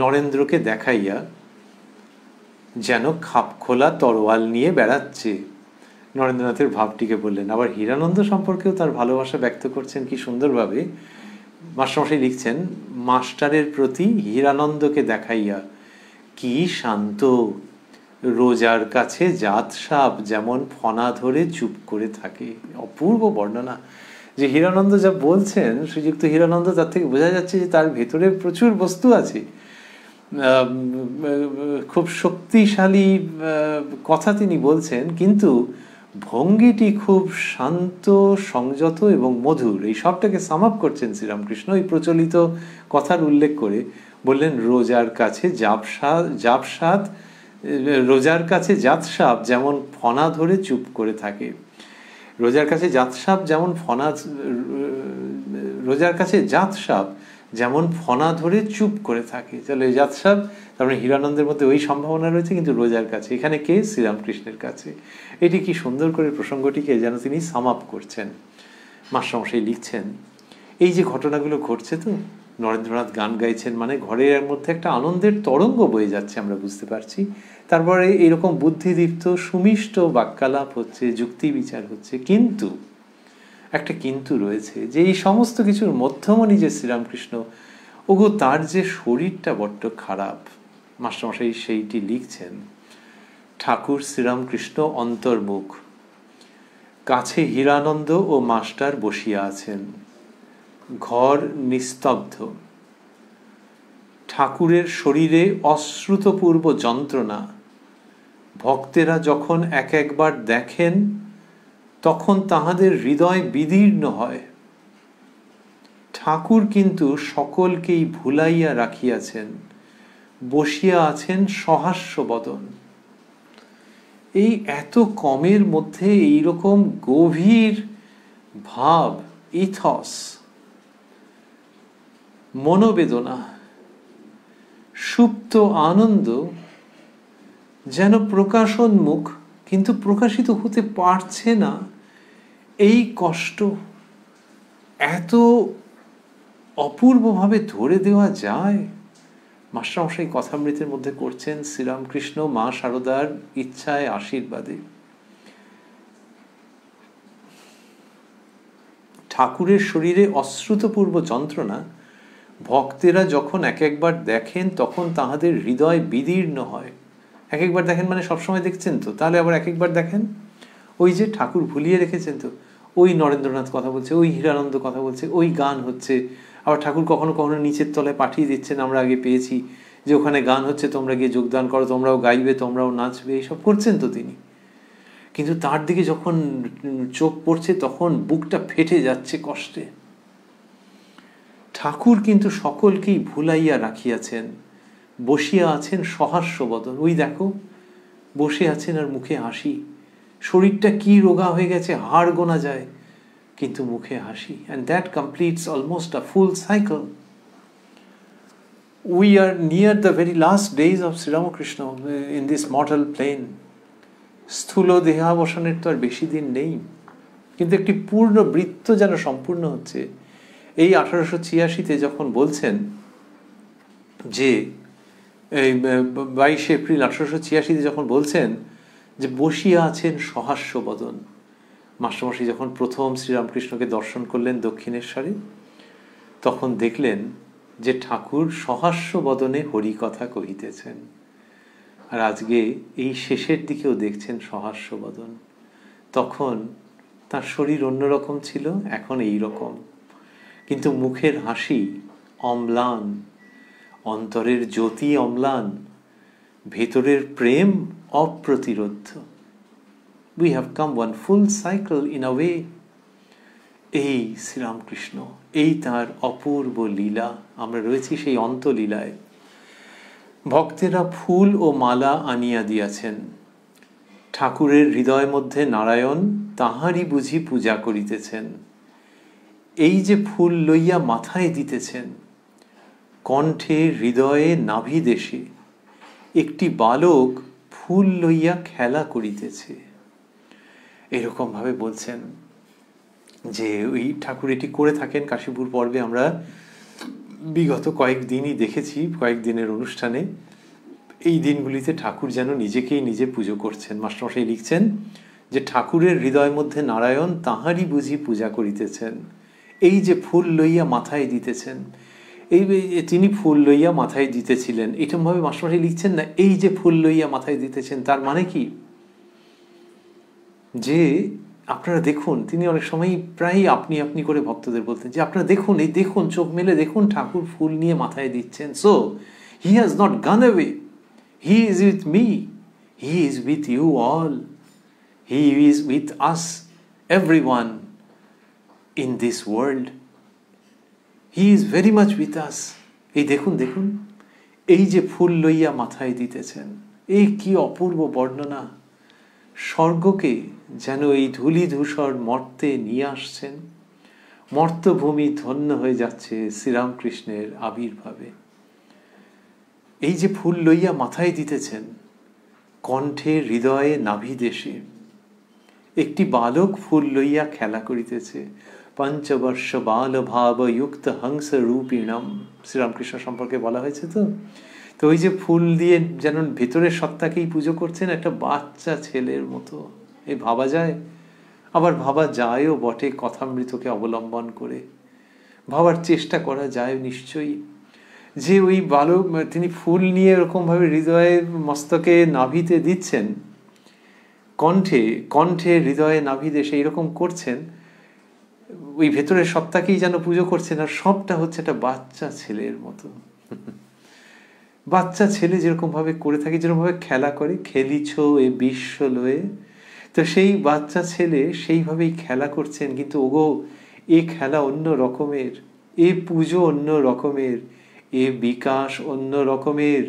নরেন্দ্রকে দেখাইয়া যেন খাপখোলা তরোয়াল নিয়ে বেড়াচ্ছে, নরেন্দ্রনাথের ভাবটিকে বললেন। আবার হীরানন্দ সম্পর্কেও তার ভালোবাসা ব্যক্ত করছেন কি সুন্দরভাবে। মাস্টারমশাই লিখছেন, মাস্টারের প্রতি হীরানন্দকে দেখাইয়া, কি শান্ত, রোজার কাছে জাত সাপ যেমন ফনা ধরে চুপ করে থাকে। অপূর্ব বর্ণনা, যে হীরানন্দ যা বলছেন, শ্রীযুক্ত হীরানন্দ, তার থেকে বোঝা যাচ্ছে যে তার ভেতরে প্রচুর বস্তু আছে, খুব শক্তিশালী কথা তিনি বলছেন, কিন্তু ভঙ্গিটি খুব শান্ত, সংযত এবং মধুর। এই সবটাকে সাম আপ করছেন শ্রীরামকৃষ্ণ এই প্রচলিত কথার উল্লেখ করে। বললেন, রোজার কাছে জাপসাপ, রোজার কাছে জাতসাপ যেমন ফনা ধরে চুপ করে থাকে। রোজার কাছে জাতসাপ যেমন রোজার কাছে জাতসাপ যেমন ফনা ধরে চুপ করে থাকে। তাহলে জাতসাপ, তারপরে হীরানন্দের মধ্যে ওই সম্ভাবনা রয়েছে, কিন্তু রোজার কাছে, এখানে কে? শ্রীরামকৃষ্ণের কাছে। এটি কি সুন্দর করে প্রসঙ্গটিকে যেন তিনি সাম আপ করছেন। মাস্টারমশাই লিখছেন, এই যে ঘটনাগুলো ঘটছে, তো নরেন্দ্রনাথ গান গাইছেন, মানে ঘরের মধ্যে একটা আনন্দের তরঙ্গ বয়ে যাচ্ছে, আমরা বুঝতে পারছি। তারপরে এইরকম বুদ্ধিদীপ্ত সুমিষ্ট বাক্যালাপ হচ্ছে, যুক্তি বিচার হচ্ছে, কিন্তু একটা কিন্তু রয়েছে, যে এই সমস্ত কিছুর মধ্যমণি যে শ্রীরামকৃষ্ণ, ওগো তার যে শরীরটা বড্ড খারাপ। মাস্টারমশাই সেইটি লিখছেন, ঠাকুর শ্রীরামকৃষ্ণ অন্তর্মুখ, কাছে হীরানন্দ ও মাস্টার বসিয়া আছেন, ঘর নিস্তব্ধ, ঠাকুরের শরীরে অশ্রুতপূর্ব যন্ত্রণা। ভক্তেরা যখন এক একবার দেখেন তখন তাহাদের হৃদয় বিদীর্ণ হয়। ঠাকুর কিন্তু সকলকেই ভুলাইয়া রাখিয়াছেন, বসিয়া আছেন সহাস্য বদন। এই এত কমের মধ্যে এইরকম গভীর ভাব, ইথস, মনোবেদনা, সুপ্ত আনন্দ যেন প্রকাশোন্মুখ, কিন্তু প্রকাশিত হতে পারছে না। এই কষ্ট এত অপূর্বভাবে ধরে দেওয়া যায়? মাস্টারমশাই কথামৃতের মধ্যে করছেন শ্রীরামকৃষ্ণ মা শারদার ইচ্ছায়, আশীর্বাদে। ঠাকুরের শরীরে অশ্রুতপূর্ব যন্ত্রণা, ভক্তেরা যখন এক একবার দেখেন তখন তাহাদের হৃদয় বিদীর্ণ হয়। এক একবার দেখেন মানে সবসময় দেখছেন তো, তাহলে আবার এক একবার দেখেন, ওই যে ঠাকুর ভুলিয়ে রেখেছেন তো, ওই নরেন্দ্রনাথ কথা বলছে, ওই হীরানন্দ কথা বলছে, ওই গান হচ্ছে, আবার ঠাকুর কখনো কখনো নিচের তলায় পাঠিয়ে দিচ্ছেন, আমরা আগে পেয়েছি যে ওখানে গান হচ্ছে, তোমরা গিয়ে যোগদান করো, তোমরাও গাইবে, তোমরাও নাচবে, এইসব করছেন তো তিনি। কিন্তু তার দিকে যখন চোখ পড়ছে তখন বুকটা ফেটে যাচ্ছে কষ্টে। ঠাকুর কিন্তু সকলকেই ভুলাইয়া রাখিয়াছেন, বসিয়া আছেন সহাস্য বদন। ওই দেখো বসে আছেন আর মুখে হাসি, শরীরটা কি রোগা হয়ে গেছে হাড় গোনা যায়, কিন্তু মুখে হাসি। And that completes almost a full cycle. We are near the very last days of Sri Ramakrishna in this mortal plane. স্থূল দেহাবসানের তো আর বেশি দিন নেই, কিন্তু একটি পূর্ণ বৃত্ত যেন সম্পূর্ণ হচ্ছে। এই 1886-তে যখন বলছেন যে, এই 22 এপ্রিল 1886-তে যখন বলছেন যে বসিয়া আছেন সহাস্য বদন, মাস্টারমশাই যখন প্রথম শ্রীরামকৃষ্ণকে দর্শন করলেন দক্ষিণেশ্বরে, তখন দেখলেন যে ঠাকুর সহাস্য বদনে হরিকথা কহিতেছেন। আর আজকে এই শেষের দিকেও দেখছেন সহাস্য বদন। তখন তার শরীর অন্যরকম ছিল, এখন এই রকম, কিন্তু মুখের হাসি অম্লান, অন্তরের জ্যোতি অম্লান, ভেতরের প্রেম অপ্রতিরোধ্য। We have come one full cycle in a way. এই শ্রীরামকৃষ্ণ, এই তার অপূর্ব লীলা, আমরা রয়েছি সেই অন্তলীলায়। ভক্তেরা ফুল ও মালা আনিয়া দিয়াছেন, ঠাকুরের হৃদয় মধ্যে নারায়ণ তাহারই বুঝি পূজা করিতেছেন। এই যে ফুল লইয়া মাথায় দিতেছেন, কণ্ঠে হৃদয়ে নাভি দেশে একটি বালক ফুল লইয়া খেলা করিতেছে। এরকম ভাবে বলছেন যে ওই ঠাকুর এটি করে থাকেন। কাশীপুর পর্বে আমরা বিগত কয়েকদিনই দেখেছি, কয়েকদিনের অনুষ্ঠানে এই দিনগুলিতে ঠাকুর যেন নিজেকেই নিজে পুজো করছেন। মাস্টারমশাই লিখছেন যে ঠাকুরের হৃদয় মধ্যে নারায়ণ তাহারই বুঝি পূজা করিতেছেন। এই যে ফুল লইয়া মাথায় দিতেছেন, এই তিনি ফুল লইয়া মাথায় দিতেছিলেন, এরকমভাবে মাস্টারমশাই লিখছেন না, এই যে ফুল লইয়া মাথায় দিতেছেন, তার মানে কি যে আপনারা দেখুন, তিনি অনেক সময় প্রায়ই আপনি আপনি করে ভক্তদের বলতেন যে আপনারা দেখুন, এই দেখুন, চোখ মেলে দেখুন, ঠাকুর ফুল নিয়ে মাথায় দিচ্ছেন। So he has not gone away, he is with me, he is with you all, he is with us everyone in this world, he is very much with us. এই দেখুন দেখুন, এই যে ফুল লইয়া মাথায় দিতেছেন, এই কি অপূর্ব বর্ণনা। স্বর্গকে যেন এই ধূলি ধূসর মর্তে নিয়ে আসছেন, মর্তভূমি ধন্য হয়ে যাচ্ছে শ্রীরামকৃষ্ণের আবির্ভাবে। এই যে ফুল লইয়া মাথায় দিতেছেন, কণ্ঠে হৃদয়ে নাভি দেশে একটি বালক ফুল লইয়া খেলা করিতেছে। পঞ্চবর্ষ বাল ভাব যুক্ত হংস রূপিণম, শ্রীরামকৃষ্ণ সম্পর্কে বলা হয়েছে তো। তো ওই যে ফুল দিয়ে যেন ভেতরের সত্তাকেই পুজো করছেন, একটা বাচ্চা ছেলের মতো। এই ভাবা যায়, আবার ভাবা যায়ও বটে কথামৃতকে অবলম্বন করে, ভাবার চেষ্টা করা যায় নিশ্চয়ই, যে ওই বালক তিনি ফুল নিয়ে এরকমভাবে হৃদয়ে মস্তকে নাভিতে দিচ্ছেন, কণ্ঠে কণ্ঠে হৃদয়ে নাভি দেশে এইরকম করছেন, ওই ভেতরের সত্তাকেই যেন পুজো করছেন, আর সবটা হচ্ছে একটা বাচ্চা ছেলের মতো। বাচ্চা ছেলে যেরকম ভাবে করে থাকে, যেরকম ভাবে খেলা করে, খেলিছ এ বিশ্ব লয়ে, তো সেই বাচ্চা ছেলে সেইভাবেই খেলা করছেন। কিন্তু ওগো, এ খেলা অন্য রকমের, এ পুজো অন্য রকমের, এ বিকাশ অন্য রকমের,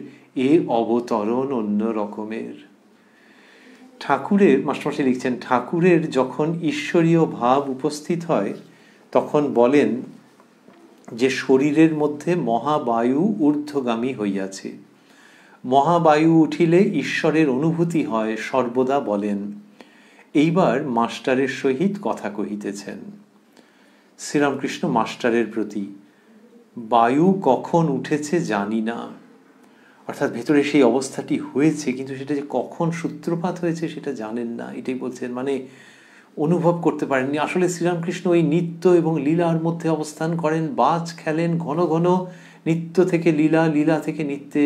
এ অবতরণ অন্য রকমের। ঠাকুরের, মাস্টারমশাই লিখছেন, ঠাকুরের যখন ঈশ্বরীয় ভাব উপস্থিত হয় তখন বলেন যে শরীরের মধ্যে মহাবায়ু ঊর্ধ্বগামী হইয়াছে, মহাবায়ু উঠিলে ঈশ্বরের অনুভূতি হয় সর্বদা বলেন। এইবার মাস্টারের সহিত কথা কহিতেছেন। শ্রীরামকৃষ্ণ মাস্টারের প্রতি, বায়ু কখন উঠেছে জানি না, অর্থাৎ ভেতরে সেই অবস্থাটি হয়েছে, কিন্তু সেটা যে কখন সূত্রপাত হয়েছে সেটা জানেন না, এটাই বলছেন। মানে অনুভব করতে পারেননি। আসলে শ্রীরামকৃষ্ণ ওই নিত্য এবং লীলার মধ্যে অবস্থান করেন, বাজ খেলেন, ঘন ঘন নিত্য থেকে লীলা, লীলা থেকে নিত্যে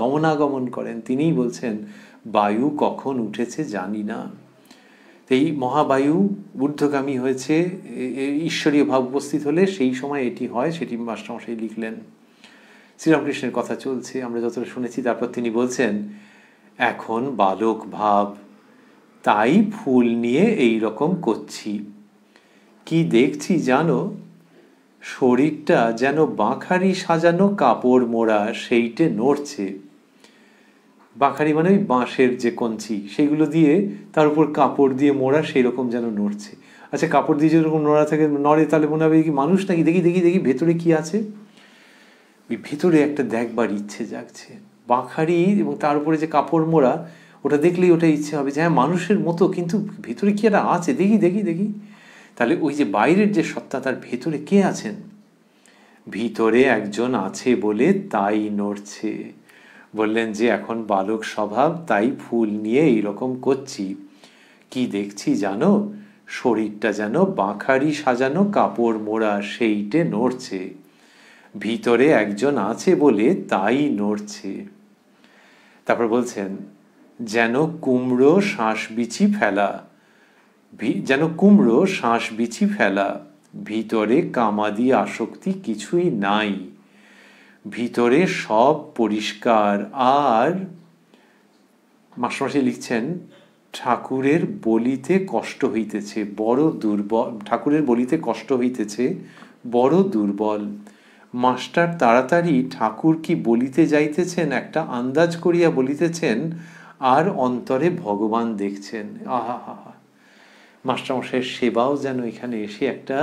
গমনাগমন করেন। তিনিই বলছেন বায়ু কখন উঠেছে জানি না। এই মহাবায়ু ঊর্ধ্বগামী হয়েছে ঈশ্বরীয় ভাব উপস্থিত হলে সেই সময় এটি হয়, সেটি মাস্টারমশাই লিখলেন। শ্রীরামকৃষ্ণের কথা চলছে, আমরা যতটা শুনেছি। তারপর তিনি বলছেন এখন বালক ভাব, তাই ফুল নিয়ে এই রকম করছি। কি দেখছি জানো, শরীরটা যেন বাঁখারি সাজানো কাপড় মোড়া সেইটে নড়ছে। বাঁখারি মানে ওই বাঁশের যে কঞ্চি, সেইগুলো দিয়ে তার উপর কাপড় দিয়ে মোড়া, সেই রকম যেন নড়ছে। আচ্ছা, কাপড় দিয়ে যেরকম নোড়া থাকে নড়ে, তাহলে মনে হবে কি মানুষ নাকি? দেখি দেখি দেখি ভেতরে কি আছে। ওই ভেতরে একটা দেখবার ইচ্ছে জাগছে। বাঁখারি এবং তার উপরে যে কাপড় মোড়া, ওটা দেখলেই ওটা ইচ্ছে হবে যে হ্যাঁ মানুষের মতো, কিন্তু ভেতরে কি একটা আছে, দেখি দেখি দেখি। তাহলে ওই যে বাইরের যে সত্তা, তার ভেতরে কে আছেন? ভিতরে একজন আছে বলে তাই নড়ছে। বললেন যে এখন বালক স্বভাব, তাই ফুল নিয়ে এইরকম করছি। কি দেখছি জানো, শরীরটা যেন বাঁখারি সাজানো কাপড় মোড়া সেইটে নড়ছে। ভিতরে একজন আছে বলে তাই নড়ছে। তারপর বলছেন যেন কুমড়ো শ্বাস বিচি ফেলা, যেন কুমড়ো শ্বাস বিচি ফেলা, ভিতরে কামাদি আসক্তি কিছুই নাই, ভিতরে সব পরিষ্কার। আর মাস্টারমশাই লিখছেন ঠাকুরের বলিতে কষ্ট হইতেছে বড় দুর্বল, ঠাকুরের বলিতে কষ্ট হইতেছে বড় দুর্বল। মাস্টার তাড়াতাড়ি ঠাকুর কি বলিতে যাইতেছেন একটা আন্দাজ করিয়া বলিতেছেন, আর অন্তরে ভগবান দেখছেন। আহা হা হা, মাস্টারমশাইয়ের সেবাও যেন এখানে এসে একটা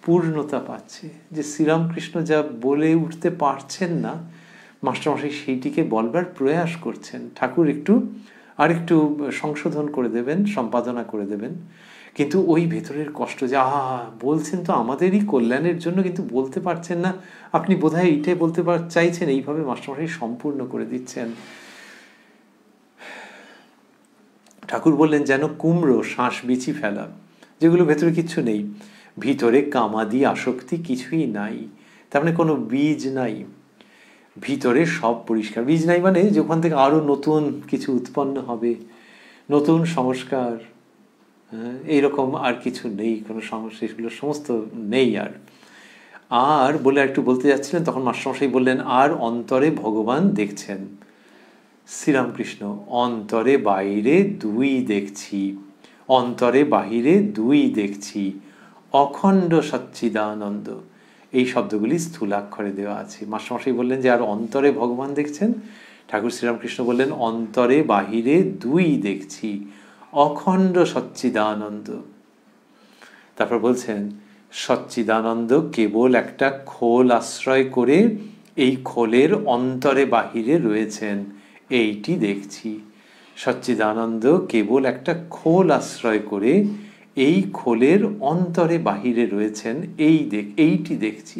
পূর্ণতা পাচ্ছে। যে শ্রীরামকৃষ্ণ যা বলে উঠতে পারছেন না, মাস্টারমশাই সেইটিকে বলবার প্রয়াস করছেন। ঠাকুর আরেকটু সংশোধন করে দেবেন, সম্পাদনা করে দেবেন, কিন্তু ওই ভেতরের কষ্ট যে বলছেন তো আমাদেরই কল্যাণের জন্য, কিন্তু বলতে পারছেন না। আপনি বোধহয় এইটাই বলতে চাইছেন, এইভাবে মাস্টারমশাই সম্পূর্ণ করে দিচ্ছেন। ঠাকুর বললেন যেন কুমড়ো শ্বাস বিচি ফেলা, যেগুলো ভেতরে কিচ্ছু নেই, ভিতরে কামাদি আসক্তি কিছুই নাই, তার মানে কোনো বীজ নাই, ভিতরে সব পরিষ্কার। বীজ নাই মানে যে ওখান থেকে আরো নতুন কিছু উৎপন্ন হবে, নতুন সংস্কার, এইরকম আর কিছু নেই, কোনো সমস্যা, সেগুলো সমস্ত নেই। আর বলে একটু বলতে যাচ্ছিলেন, তখন মাস্টারমশাই বললেন আর অন্তরে ভগবান দেখছেন। শ্রীরামকৃষ্ণ অন্তরে বাইরে দুই দেখছি, অন্তরে বাহিরে দুই দেখছি, অখণ্ড সচ্চিদানন্দ। এই শব্দগুলি স্থূলাক্ষরে দেওয়া আছে। মাস্টারমশাই বললেন যে আর অন্তরে ভগবান দেখছেন, ঠাকুর শ্রীরামকৃষ্ণ বললেন অন্তরে বাহিরে দুই দেখছি, অখণ্ড সচ্চিদানন্দ। তারপর বলছেন সচ্চিদানন্দ কেবল একটা খোল আশ্রয় করে এই খোলের অন্তরে বাহিরে রয়েছেন, এইটি দেখছি। সচ্চিদানন্দ কেবল একটা খোল আশ্রয় করে এই খোলের অন্তরে বাহিরে রয়েছেন, এইটি দেখছি।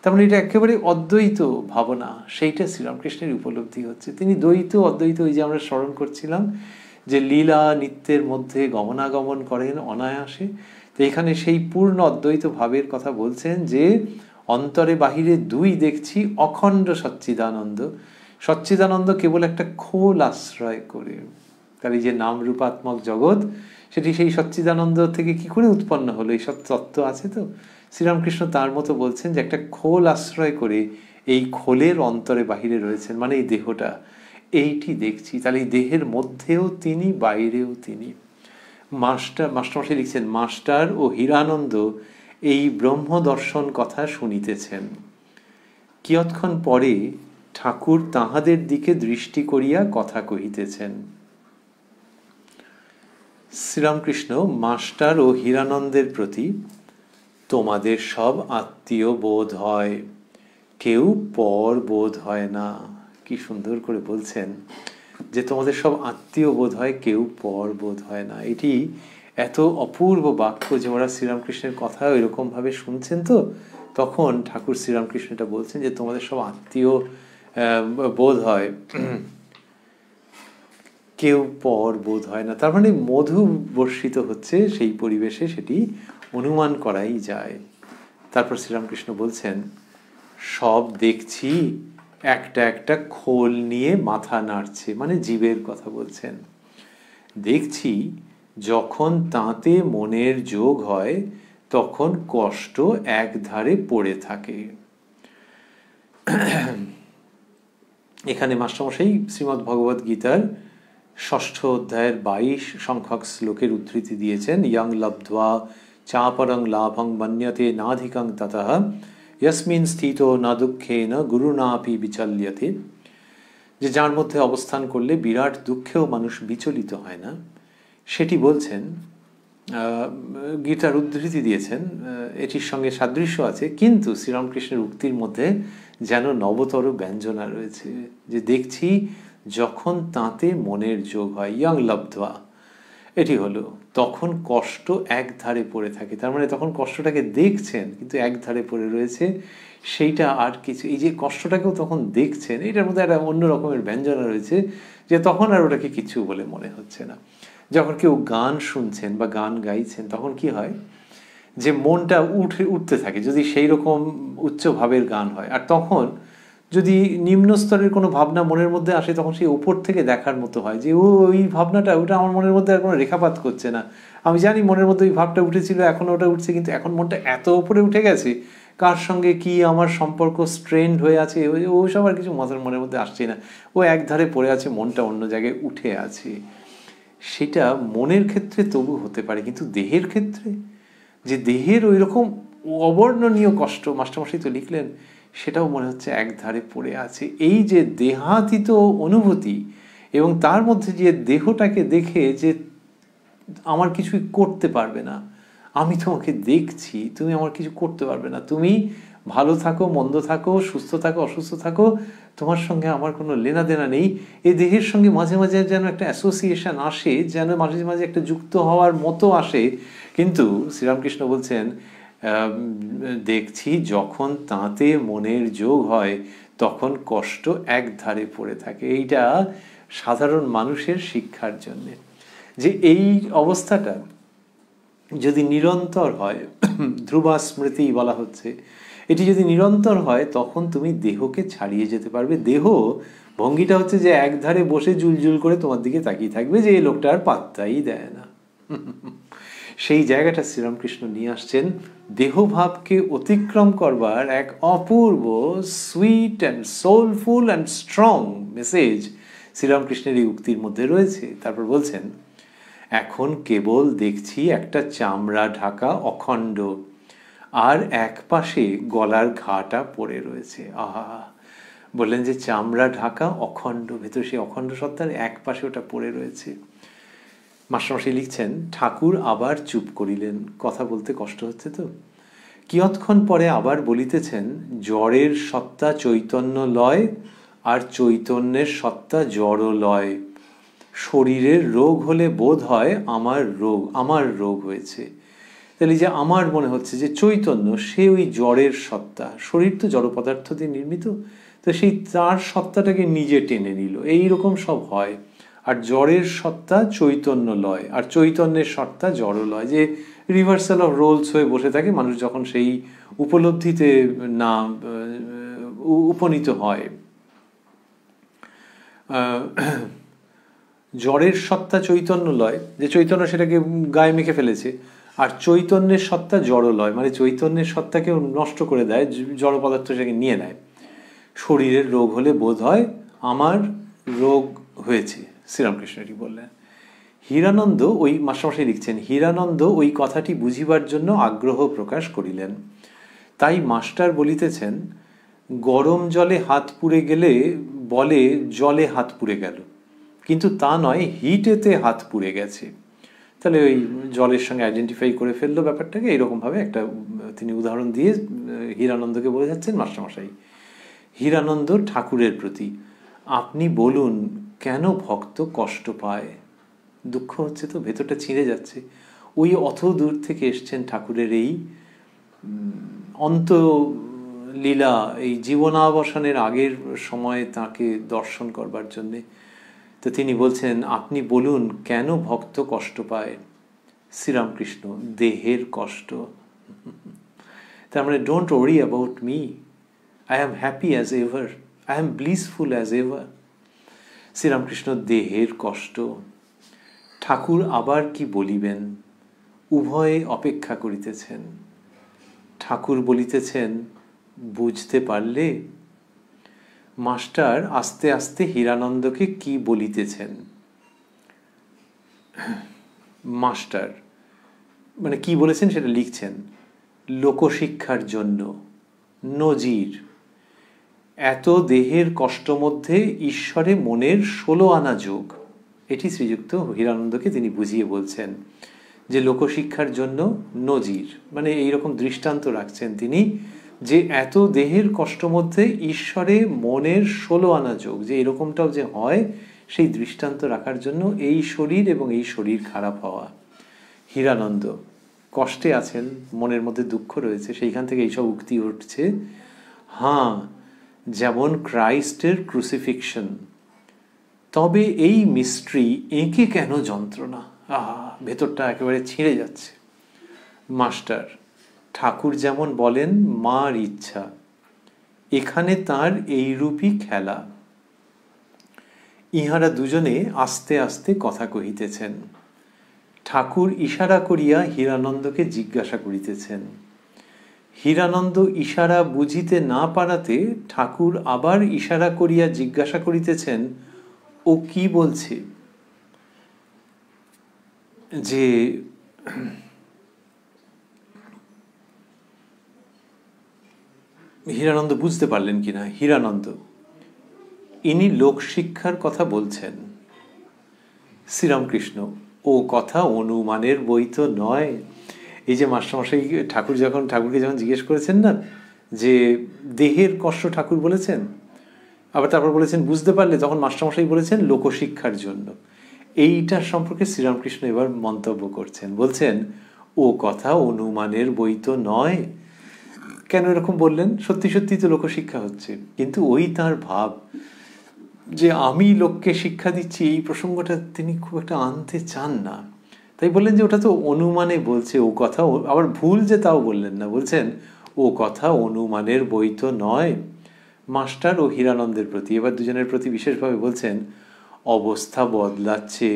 তার মানে এটা একেবারে অদ্বৈত ভাবনা, সেইটা শ্রীরামকৃষ্ণের উপলব্ধি হচ্ছে। তিনি দ্বৈত অদ্বৈত, ওই যে আমরা স্মরণ করছিলাম যে লীলা নিত্যের মধ্যে গমনাগমন করেন অনায়াসে, তো এখানে সেই পূর্ণ অদ্বৈত ভাবের কথা বলছেন যে অন্তরে বাহিরে দুই দেখছি, অখণ্ড সচ্চিদানন্দ। সচ্চিদানন্দ কেবল একটা খোল আশ্রয় করে। তার এই যে নাম রূপাত্মক জগৎ, সেটি সেই সচ্চিদানন্দ থেকে কি করে উৎপন্ন হলো, এইসব তত্ত্ব আছে। তো শ্রীরামকৃষ্ণ তার মতো বলছেন যে একটা খোল আশ্রয় করে এই খোলের অন্তরে বাহিরে রয়েছেন, মানে এই দেহটা, এইটি দেখছি। তাহলে এই দেহের মধ্যেও তিনি, বাইরেও তিনি। মাস্টারমশাই লিখছেন মাস্টার ও হীরানন্দ এই ব্রহ্ম দর্শন কথা শুনিতেছেন। কিয়ৎক্ষণ পরে ঠাকুর তাহাদের দিকে দৃষ্টি করিয়া কথা কহিতেছেন। শ্রীরামকৃষ্ণ মাস্টার ও হীরানন্দের প্রতি তোমাদের সব আত্মীয় বোধ হয়, কেউ পর বোধ হয় না। কি সুন্দর করে বলছেন যে তোমাদের সব আত্মীয় বোধ হয়, কেউ পর বোধ হয় না। এটি এত অপূর্ব বাক্য যে ওরা শ্রীরামকৃষ্ণের কথা এরকম ভাবে শুনছেন। তো তখন ঠাকুর শ্রীরামকৃষ্ণ এটা বলছেন যে তোমাদের সব আত্মীয় বোধ হয়, কেউ পর বোধ হয় না। তার মানে মধু বর্ষিত হচ্ছে সেই পরিবেশে, সেটি অনুমান করাই যায়। তারপর শ্রীরামকৃষ্ণ বলছেন, সব দেখছি একটা একটা খোল নিয়ে মাথা নাড়ছে, মানে জীবের কথা বলছেন। দেখছি যখন তাতে মনের যোগ হয় তখন কষ্ট একধারে পড়ে থাকে। এখানে মাস্টারমশাই শ্রীমদ্ ভগবদ গীতার ৬ষ্ঠ অধ্যায়ের ২২ সংখ্যক শ্লোকের উদ্ধৃতি দিয়েছেন। ইয়ং লব্ধ্বা চাপরং লাভং মন্যতে নাধিকং ততঃ यस्मिन् স্থিতো না দুঃখেন গুরুণাপি বিচল্যতে। যে যার মধ্যে অবস্থান করলে বিরাট দুঃখেও মানুষ বিচলিত হয় না, সেটি বলছেন। গীতার উদ্ধৃতি দিয়েছেন, এটির সঙ্গে সাদৃশ্য আছে, কিন্তু শ্রীরামকৃষ্ণের উক্তির মধ্যে যেন নবতর ব্যঞ্জনা রয়েছে। যে দেখছি যখন তাতে মনের যোগ হয়, ইয়ং লব্ধ্বা, এটি হলো তখন কষ্ট এক ধারে পড়ে থাকে। তার মানে তখন কষ্টটাকে দেখছেন কিন্তু এক ধারে পড়ে রয়েছে, সেইটা আর কিছু, এই যে কষ্টটাকেও তখন দেখছেন, এটার মধ্যে একটা অন্য রকমের ব্যঞ্জনা রয়েছে, যে তখন আর ওটাকে কিছু বলে মনে হচ্ছে না। যখন কেউ গান শুনছেন বা গান গাইছেন, তখন কি হয় যে মনটা উঠতে থাকে, যদি সেই রকম উচ্চ ভাবের গান হয়। আর তখন যদি নিম্ন স্তরের কোনো ভাবনা মনের মধ্যে আসে, তখন সেই ওপর থেকে দেখার মতো হয় যে ওই ভাবনাটা, ওটা আমার মনের মধ্যে আর কোনো রেখাপাত করছে না। আমি জানি মনের মধ্যে ওই ভাবটা উঠেছিল, এখন ওটা উঠছে, কিন্তু এখন মনটা এত উপরে উঠে গেছে, কার সঙ্গে কি আমার সম্পর্ক স্ট্রেন্ড হয়ে আছে ও সব আর কিছু মনের মধ্যে আসছে না, ও একধারে পড়ে আছে, মনটা অন্য জায়গায় উঠে আছে। সেটা মনের ক্ষেত্রে তবু হতে পারে, কিন্তু দেহের ক্ষেত্রে, যে দেহের ওই রকম অবর্ণনীয় কষ্ট মাস্টারমশাই তো লিখলেন, সেটাও মনে হচ্ছে একধারে পড়ে আছে। এই যে দেহাতীত অনুভূতি, এবং তার মধ্যে যে দেহটাকে দেখে যে আমার কিছুই করতে পারবে না, আমি তোমাকে দেখছি, তুমি আমার কিছু করতে পারবে না, তুমি ভালো থাকো মন্দ থাকো, সুস্থ থাকো অসুস্থ থাকো, তোমার সঙ্গে আমার কোনো লেনা দেনা নেই। এই দেহের সঙ্গে মাঝে মাঝে যেন একটা অ্যাসোসিয়েশন আসে, যেন মাঝে মাঝে একটা যুক্ত হওয়ার মতো আসে। কিন্তু শ্রীরামকৃষ্ণ বলছেন, দেখছি যখন তাতে মনের যোগ হয় তখন কষ্ট এক ধারে পড়ে থাকে। এইটা সাধারণ মানুষের শিক্ষার জন্যে, যে এই অবস্থাটা যদি নিরন্তর হয়, ধ্রুবা স্মৃতি বলা হচ্ছে, এটি যদি নিরন্তর হয় তখন তুমি দেহকে ছাড়িয়ে যেতে পারবে। দেহ ভঙ্গিটা হচ্ছে যে একধারে বসে জুলজুল করে তোমার দিকে তাকিয়ে থাকবে, যে এই লোকটা আর পাত্তাই দেয় না। সেই জায়গাটা শ্রীরামকৃষ্ণ নিয়ে আসছেন। দেহভাবকে অতিক্রম করবার এক অপূর্ব sweet and soulful and strong message শ্রীরামকৃষ্ণের এই উক্তির মধ্যে রয়েছে। তারপর বলছেন, এখন কেবল দেখছি একটা চামড়া ঢাকা অখণ্ড, আর এক পাশে গলার ঘাটা পড়ে রয়েছে। আহা, বললেন যে চামড়া ঢাকা অখণ্ড, ভেতরে সেই অখণ্ড সত্তার এক পাশে ওটা পড়ে রয়েছে। মাস্টারমশাই লিখছেন, ঠাকুর আবার চুপ করিলেন, কথা বলতে কষ্ট হচ্ছে তো। কিয়ৎক্ষণ পরে আবার বলিতেছেন, জড়ের সত্তা চৈতন্য লয়, আর চৈতন্যের সত্তা জড় লয়। শরীরের রোগ হলে বোধ হয় আমার রোগ হয়েছে। তাহলে যে আমার মনে হচ্ছে যে চৈতন্য, সে ওই জড়ের সত্তা, শরীর তো জড় পদার্থ দিয়ে নির্মিত, তো সেই তার সত্তাটাকে নিজে টেনে নিল, এইরকম সব হয়। আর জড়ের সত্তা চৈতন্য লয়, আর চৈতন্যের সত্তা জড় লয়, যে রিভার্সাল অফ রোলস হয়ে বসে থাকে মানুষ যখন সেই উপলব্ধিতে না উপনীত হয়। জড়ের সত্তা চৈতন্য লয়, যে চৈতন্য সেটাকে গায়ে মেখে ফেলেছে, আর চৈতন্যের সত্তা জড় লয়, মানে চৈতন্যের সত্তাকে নষ্ট করে দেয়, জড় পদার্থ সেটাকে নিয়ে নেয়। শরীরের রোগ হলে বোধ হয় আমার রোগ হয়েছে, শ্রীরামকৃষ্ণটি বললেন। হীরানন্দ, ওই মাস্টারমশাই লিখছেন, হীরানন্দ ওই কথাটি বুঝিবার জন্য আগ্রহ প্রকাশ করিলেন। তাই মাস্টার বলিতেছেন, গরম জলে হাত পুড়ে গেলে বলে জলে হাত পুড়ে গেল, কিন্তু তা নয়, হিটেতে হাত পুড়ে গেছে। তাহলে ওই জলের সঙ্গে আইডেন্টিফাই করে ফেললো ব্যাপারটাকে, এইরকমভাবে একটা তিনি উদাহরণ দিয়ে হীরানন্দকে বলে যাচ্ছেন মাস্টারমশাই। হীরানন্দ ঠাকুরের প্রতি, আপনি বলুন কেন ভক্ত কষ্ট পায়? দুঃখ হচ্ছে তো, ভেতরটা ছিঁড়ে যাচ্ছে। ওই অত দূর থেকে এসছেন ঠাকুরের এই অন্তলীলা, এই জীবনাবসানের আগের সময়ে তাকে দর্শন করবার জন্যে। তো তিনি বলছেন, আপনি বলুন কেন ভক্ত কষ্ট পায়? শ্রীরামকৃষ্ণ, দেহের কষ্ট। তার মানে don't worry about me, I am happy as ever, I am blissful as ever. Sri Ramakrishna, দেহের কষ্ট। ঠাকুর আবার কি বলিবেন? উভয়ে অপেক্ষা করিতেছেন। ঠাকুর বলিতেছেন, বুঝতে পারলে? মাস্টার আস্তে আস্তে হীরানন্দকে কি বলিতেছেন? মাস্টার মানে কি বলেছেন সেটা লিখছেন। লোকশিক্ষার জন্য, নজির, এত দেহের কষ্ট মধ্যে ঈশ্বরে মনের 16 আনা যোগ। এটি শ্রীযুক্ত হীরানন্দকে তিনি বুঝিয়ে বলছেন যে লোকশিক্ষার জন্য নজির, মানে এইরকম দৃষ্টান্ত রাখছেন তিনি যে এত দেহের কষ্ট মধ্যে ঈশ্বরে মনের 16 আনা যোগ, যে এরকমটাও যে হয় সেই দৃষ্টান্ত রাখার জন্য এই শরীর এবং এই শরীর খারাপ হওয়া। হীরানন্দ কষ্টে আছেন, মনের মধ্যে দুঃখ রয়েছে, সেইখান থেকে এইসব উক্তি উঠছে। হ্যাঁ, যেমন ক্রাইস্টের ক্রুসিফিকশন, তবে এই মিস্ট্রি এঁকে কেন যন্ত্রণা? ভেতরটা একেবারে ছিঁড়ে যাচ্ছে। মাস্টার, ঠাকুর যেমন বলেন মার ইচ্ছা, এখানে তার এইরূপই খেলা। ইহারা দুজনে আস্তে আস্তে কথা কহিতেছেন। ঠাকুর ইশারা করিয়া হীরানন্দকে জিজ্ঞাসা করিতেছেন। হীরানন্দ ইশারা বুঝিতে না পারাতে ঠাকুর আবার ইশারা করিয়া জিজ্ঞাসা করিতেছেন, ও কি বলছে? যে হীরানন্দ বুঝতে পারলেন কিনা। হীরানন্দ, ইনি লোকশিক্ষার কথা বলছেন। শ্রীরামকৃষ্ণ, ও কথা অনুমানের বই তো নয়। এই যে মাস্টারমশাই ঠাকুরকে যখন জিজ্ঞেস করেছেন না যে দেহের কষ্ট ঠাকুর বলেছেন, আবার তারপর বলেছেন বুঝতে পারলে, তখন মাস্টারমশাই বলেছেন লোকশিক্ষার জন্য। এইটার সম্পর্কে শ্রীরামকৃষ্ণ এবার মন্তব্য করছেন, বলছেন ও কথা অনুমানের বই তো নয়। কেন এরকম বললেন? সত্যি সত্যি তো লোকশিক্ষা হচ্ছে, কিন্তু ওই তার ভাব যে আমি লোককে শিক্ষা দিচ্ছি, এই প্রসঙ্গটা তিনি খুব একটা আনতে চান না। তাই বললেন যে ওটা তো অনুমানে বলছে, ও কথা আবার ভুল যে তাও বললেন না, বলছেন ও কথা অনুমানের বই তো নয়। মাস্টার ও হীরানন্দের প্রতি, এবার দুজনের প্রতি বিশেষভাবে বলছেন, অবস্থা বদলাচ্ছে,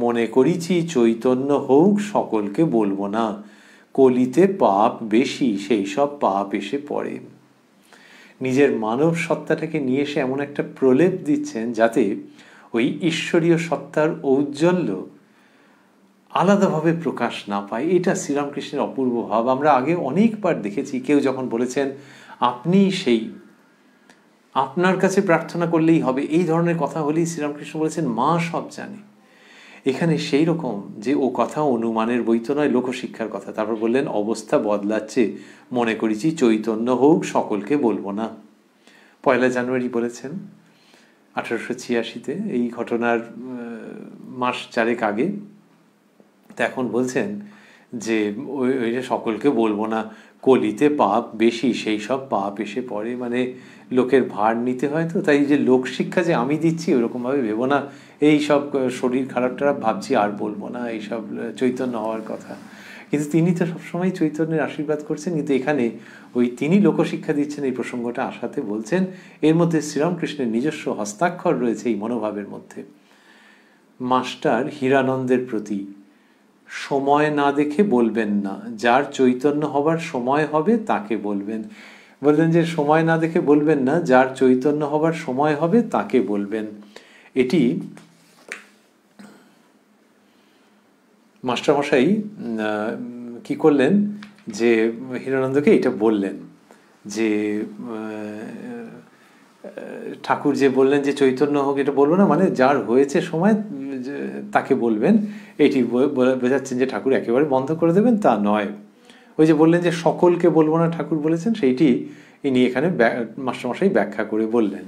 মনে করিছি চৈতন্য হোক সকলকে বলবো না, কলিতে পাপ বেশি, সেই সব পাপ এসে পড়ে। নিজের মানব সত্তাটাকে নিয়ে এসে এমন একটা প্রলেপ দিচ্ছেন যাতে ওই ঈশ্বরীয় সত্তার ঔজ্জ্বল্য আলাদাভাবে প্রকাশ না পায়। এটা শ্রীরামকৃষ্ণের অপূর্ব ভাব। আমরা আগে অনেকবার দেখেছি, কেউ যখন বলেছেন আপনি সেই, আপনার কাছে প্রার্থনা করলেই হবে, এই ধরনের কথা হলেই শ্রীরামকৃষ্ণ বলেছেন মা সব জানে। এখানে সেই রকম যে ও কথা অনুমানের বই তো নয়, লোকশিক্ষার কথা। তারপর বললেন অবস্থা বদলাচ্ছে, মনে করেছি চৈতন্য হোক সকলকে বলবো না। 1 জানুয়ারি বলেছেন 1886-তে, এই ঘটনার মাস 4 আগে। তা এখন বলছেন যে ওইটা সকলকে বলবো না, কলিতে পাপ বেশি, সেই সব পাপ এসে পড়ে। মানে লোকের ভার নিতে হয় তো, তাই যে লোকশিক্ষা যে আমি দিচ্ছি ওরকমভাবে ভেবো না, এই সব শরীর খারাপ টারাপ ভাবছি আর বলবো না, এইসব চৈতন্য হওয়ার কথা। কিন্তু তিনি তো সবসময় চৈতন্যের আশীর্বাদ করছেন, কিন্তু এখানে ওই তিনি লোকশিক্ষা দিচ্ছেন এই প্রসঙ্গটা আসাতে বলছেন এর মধ্যে শ্রীরামকৃষ্ণের নিজস্ব হস্তাক্ষর রয়েছে এই মনোভাবের মধ্যে। মাস্টার হীরানন্দের প্রতি, সময় না দেখে বলবেন না, যার চৈতন্য হবার সময় হবে তাকে বলবেন। বললেন যে সময় না দেখে বলবেন না, যার চৈতন্য হবার সময় হবে তাকে বলবেন। এটি মাস্টারমশাই কি করলেন যে হীরানন্দকে এটা বললেন যে ঠাকুর যে বললেন যে চৈতন্য হোক, এটা বলবো না, মানে যার হয়েছে সময় তাকে বলবেন। এটি বোঝাচ্ছেন যে ঠাকুর একেবারে বন্ধ করে দেবেন তা নয়। ওই যে বললেন যে সকলকে বলবো না ঠাকুর বলেছেন, সেইটি ইনি এখানে মাস্টারমশাই ব্যাখ্যা করে বললেন।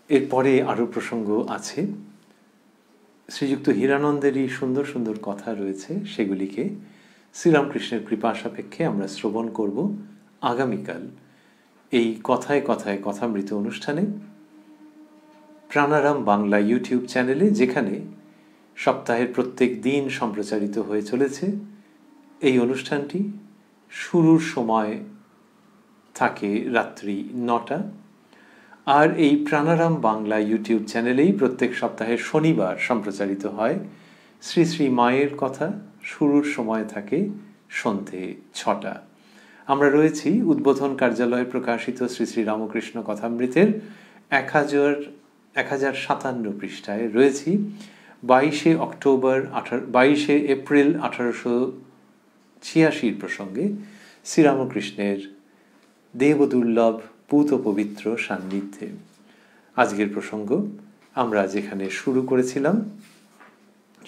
এরপরে আরো প্রসঙ্গ আছে। শ্রীযুক্ত হীরানন্দেরই সুন্দর সুন্দর কথা রয়েছে, সেগুলিকে শ্রীরামকৃষ্ণের কৃপা সাপেক্ষে আমরা শ্রবণ করব আগামীকাল এই কথায় কথায় কথামৃত অনুষ্ঠানে, প্রাণারাম বাংলা ইউটিউব চ্যানেলে, যেখানে সপ্তাহের প্রত্যেক দিন সম্প্রচারিত হয়ে চলেছে। এই অনুষ্ঠানটি শুরুর সময় থাকে রাত্রি 9টা, আর এই প্রাণারাম বাংলা ইউটিউব চ্যানেলেই প্রত্যেক সপ্তাহের শনিবার সম্প্রচারিত হয় শ্রী শ্রী মায়ের কথা। শুরুর সময় থাকে সন্ধে 6টা। আমরা রয়েছি উদ্বোধন কার্যালয়ে প্রকাশিত শ্রী শ্রী রামকৃষ্ণ কথামৃতের 1057 পৃষ্ঠায় রয়েছি 22 এপ্রিল 1886 প্রসঙ্গে শ্রীরামকৃষ্ণের দেবদুর্লভ পূত পবিত্র সান্নিধ্যে। আজকের প্রসঙ্গ আমরা যেখানে শুরু করেছিলাম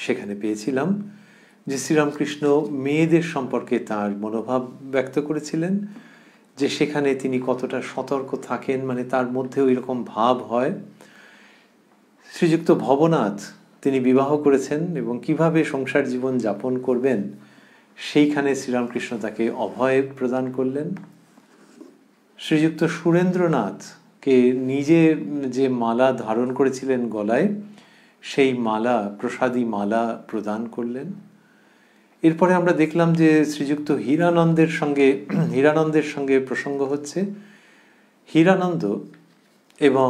সেখানে পেয়েছিলাম যে শ্রীরামকৃষ্ণ মেয়েদের সম্পর্কে তার মনোভাব ব্যক্ত করেছিলেন, যে সেখানে তিনি কতটা সতর্ক থাকেন, মানে তার মধ্যে ওই রকম ভাব হয়। শ্রীযুক্ত ভবনাথ তিনি বিবাহ করেছেন এবং কিভাবে সংসার জীবন যাপন করবেন সেইখানে শ্রীরামকৃষ্ণ তাকে অভয় প্রদান করলেন। শ্রীযুক্ত সুরেন্দ্রনাথকে নিজে যে মালা ধারণ করেছিলেন গলায়, সেই মালা প্রসাদী মালা প্রদান করলেন। এরপরে আমরা দেখলাম যে শ্রীযুক্ত হীরানন্দের সঙ্গে প্রসঙ্গ হচ্ছে। হীরানন্দ এবং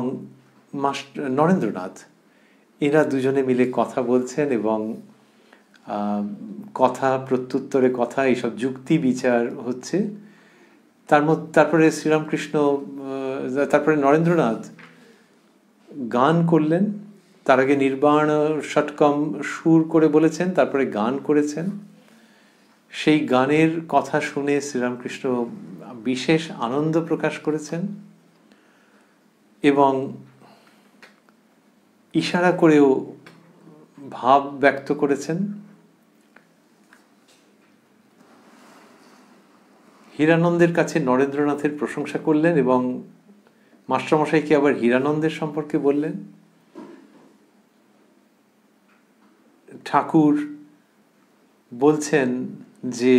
নরেন্দ্রনাথ এরা দুজনে মিলে কথা বলছেন এবং কথা প্রত্যুত্তরে কথা, এইসব যুক্তি বিচার হচ্ছে। তারপরে তারপরে নরেন্দ্রনাথ গান করলেন। তার আগে নির্বাণ ষটকম সুর করে বলেছেন, তারপরে গান করেছেন। সেই গানের কথা শুনে শ্রীরামকৃষ্ণ বিশেষ আনন্দ প্রকাশ করেছেন এবং ইশারা করেও ভাব ব্যক্ত করেছেন। হীরানন্দের কাছে নরেন্দ্রনাথের প্রশংসা করলেন এবং মাস্টারমশাইকে আবার হীরানন্দের সম্পর্কে বললেন। ঠাকুর বলছেন যে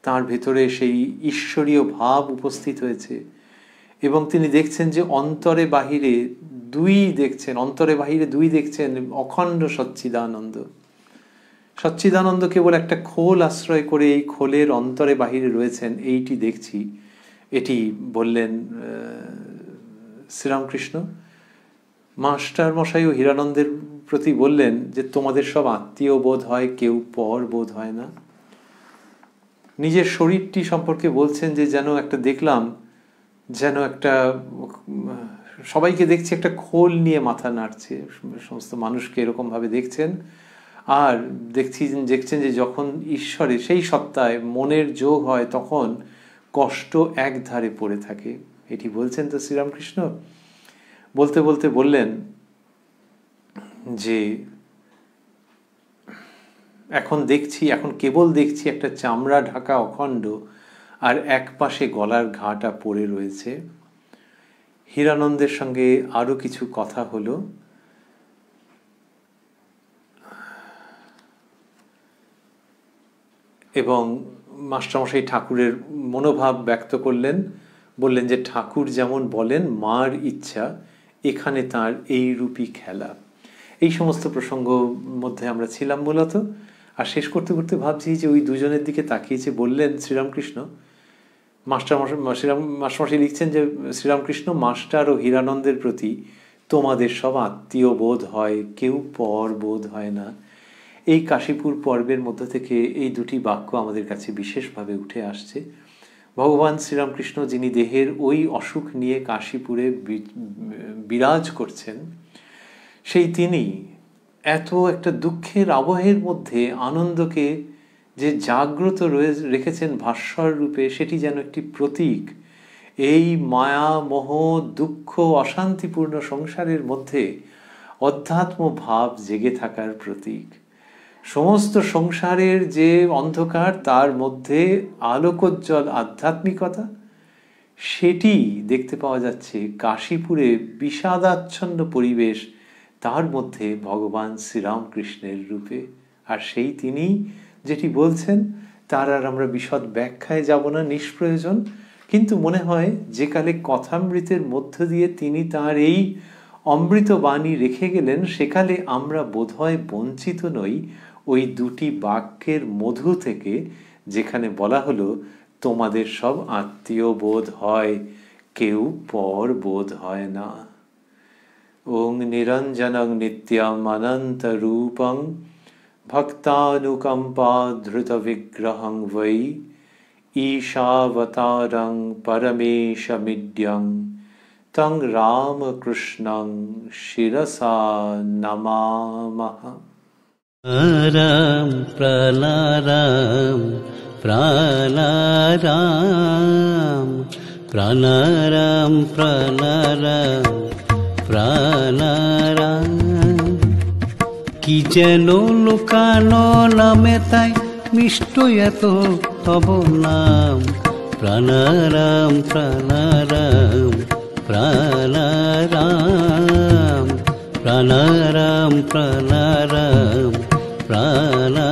তার ভেতরে সেই ঈশ্বরীয় ভাব উপস্থিত হয়েছে এবং তিনি দেখছেন যে অন্তরে বাহিরে দুই দেখছেন অখণ্ড সচ্চিদানন্দ। সচ্চিদানন্দ কেবল একটা খোল আশ্রয় করে এই খোলের অন্তরে বাহিরে রয়েছেন, এইটি দেখছি, এটি বললেন শ্রীরামকৃষ্ণ। মাস্টার মশাই ও হীরানন্দের প্রতি বললেন যে তোমাদের সব আত্মীয় বোধ হয়, কেউ পর বোধ হয় না। নিজের শরীরটি সম্পর্কে বলছেন যে যেন একটা সবাইকে দেখছি একটা খোল নিয়ে মাথা নাড়ছে, সমস্ত মানুষকে এরকম ভাবে দেখছেন। আর দেখছেন যে যখন ঈশ্বরে সেই সত্তায় মনের যোগ হয় তখন কষ্ট একধারে পড়ে থাকে। এটি বলছেন তো শ্রীরামকৃষ্ণ। বলতে বলতে বললেন যে এখন কেবল দেখছি একটা চামড়া ঢাকা অখণ্ড, আর এক পাশে গলার ঘাটা পড়ে রয়েছে। হীরানন্দের সঙ্গে আরো কিছু কথা হলো এবং মাস্টারমশাই ঠাকুরের মনোভাব ব্যক্ত করলেন। বললেন যে ঠাকুর যেমন বলেন মার ইচ্ছা, এখানে তার এই রূপী খেলা। এই সমস্ত প্রসঙ্গ মধ্যে আমরা ছিলাম মূলত। আর শেষ করতে করতে ভাবছি যে ওই দুজনের দিকে তাকিয়েছে, বললেন শ্রীরামকৃষ্ণ, মাস্টারমশাই লিখছেন যে শ্রীরামকৃষ্ণ মাস্টার ও হীরানন্দের প্রতি তোমাদের সব আত্মীয় বোধ হয়, কেউ পর বোধ হয় না। এই কাশীপুর পর্বের মধ্য থেকে এই দুটি বাক্য আমাদের কাছে বিশেষভাবে উঠে আসছে। ভগবান শ্রীরামকৃষ্ণ যিনি দেহের ওই অসুখ নিয়ে কাশীপুরে বিরাজ করছেন, সেই তিনি এত একটা দুঃখের আবহের মধ্যে আনন্দকে যে জাগ্রত রেখেছেন ভাস্বর রূপে, সেটি যেন একটি প্রতীক। এই মায়া মোহ দুঃখ অশান্তিপূর্ণ সংসারের মধ্যে অধ্যাত্ম ভাব জেগে থাকার প্রতীক। সমস্ত সংসারের যে অন্ধকার, তার মধ্যে আলোকোজ্জ্বল আধ্যাত্মিকতা, সেটি দেখতে পাওয়া যাচ্ছে কাশীপুরে। বিষাদাচ্ছন্ন পরিবেশ, তার মধ্যে ভগবান শ্রীরামকৃষ্ণের রূপে। আর সেই তিনি যেটি বলছেন তার আর আমরা বিশদ ব্যাখ্যায় যাব না, নিষ্প্রয়োজন। কিন্তু মনে হয় যে কালে কথামৃতের মধ্য দিয়ে তিনি তার এই অমৃত বাণী রেখে গেলেন, সেকালে আমরা বোধহয় বঞ্চিত নই ওই দুটি বাক্যের মধু থেকে, যেখানে বলা হলো তোমাদের সব আত্মীয় বোধ হয়, কেউ পর বোধ হয় না। ওং নিরঞ্জনং নিত্যম অনন্ত রূপং ভক্তানুকম্পা ধৃত বিগ্রহং বৈ ঈশাবতারং পরমেশমিড্যং তং রামকৃষ্ণং শিরসা নমামঃ। রাম প্রাণারাম প্রাণারাম প্রাণারাম প্রাণারাম প্রাণারাম। কি যেন লোকানো নামে তাই মিষ্ট এত তব নাম। প্রাণারাম প্রাণারাম প্রাণারাম প্রাণারাম প্রাণারাম প্রাণারাম।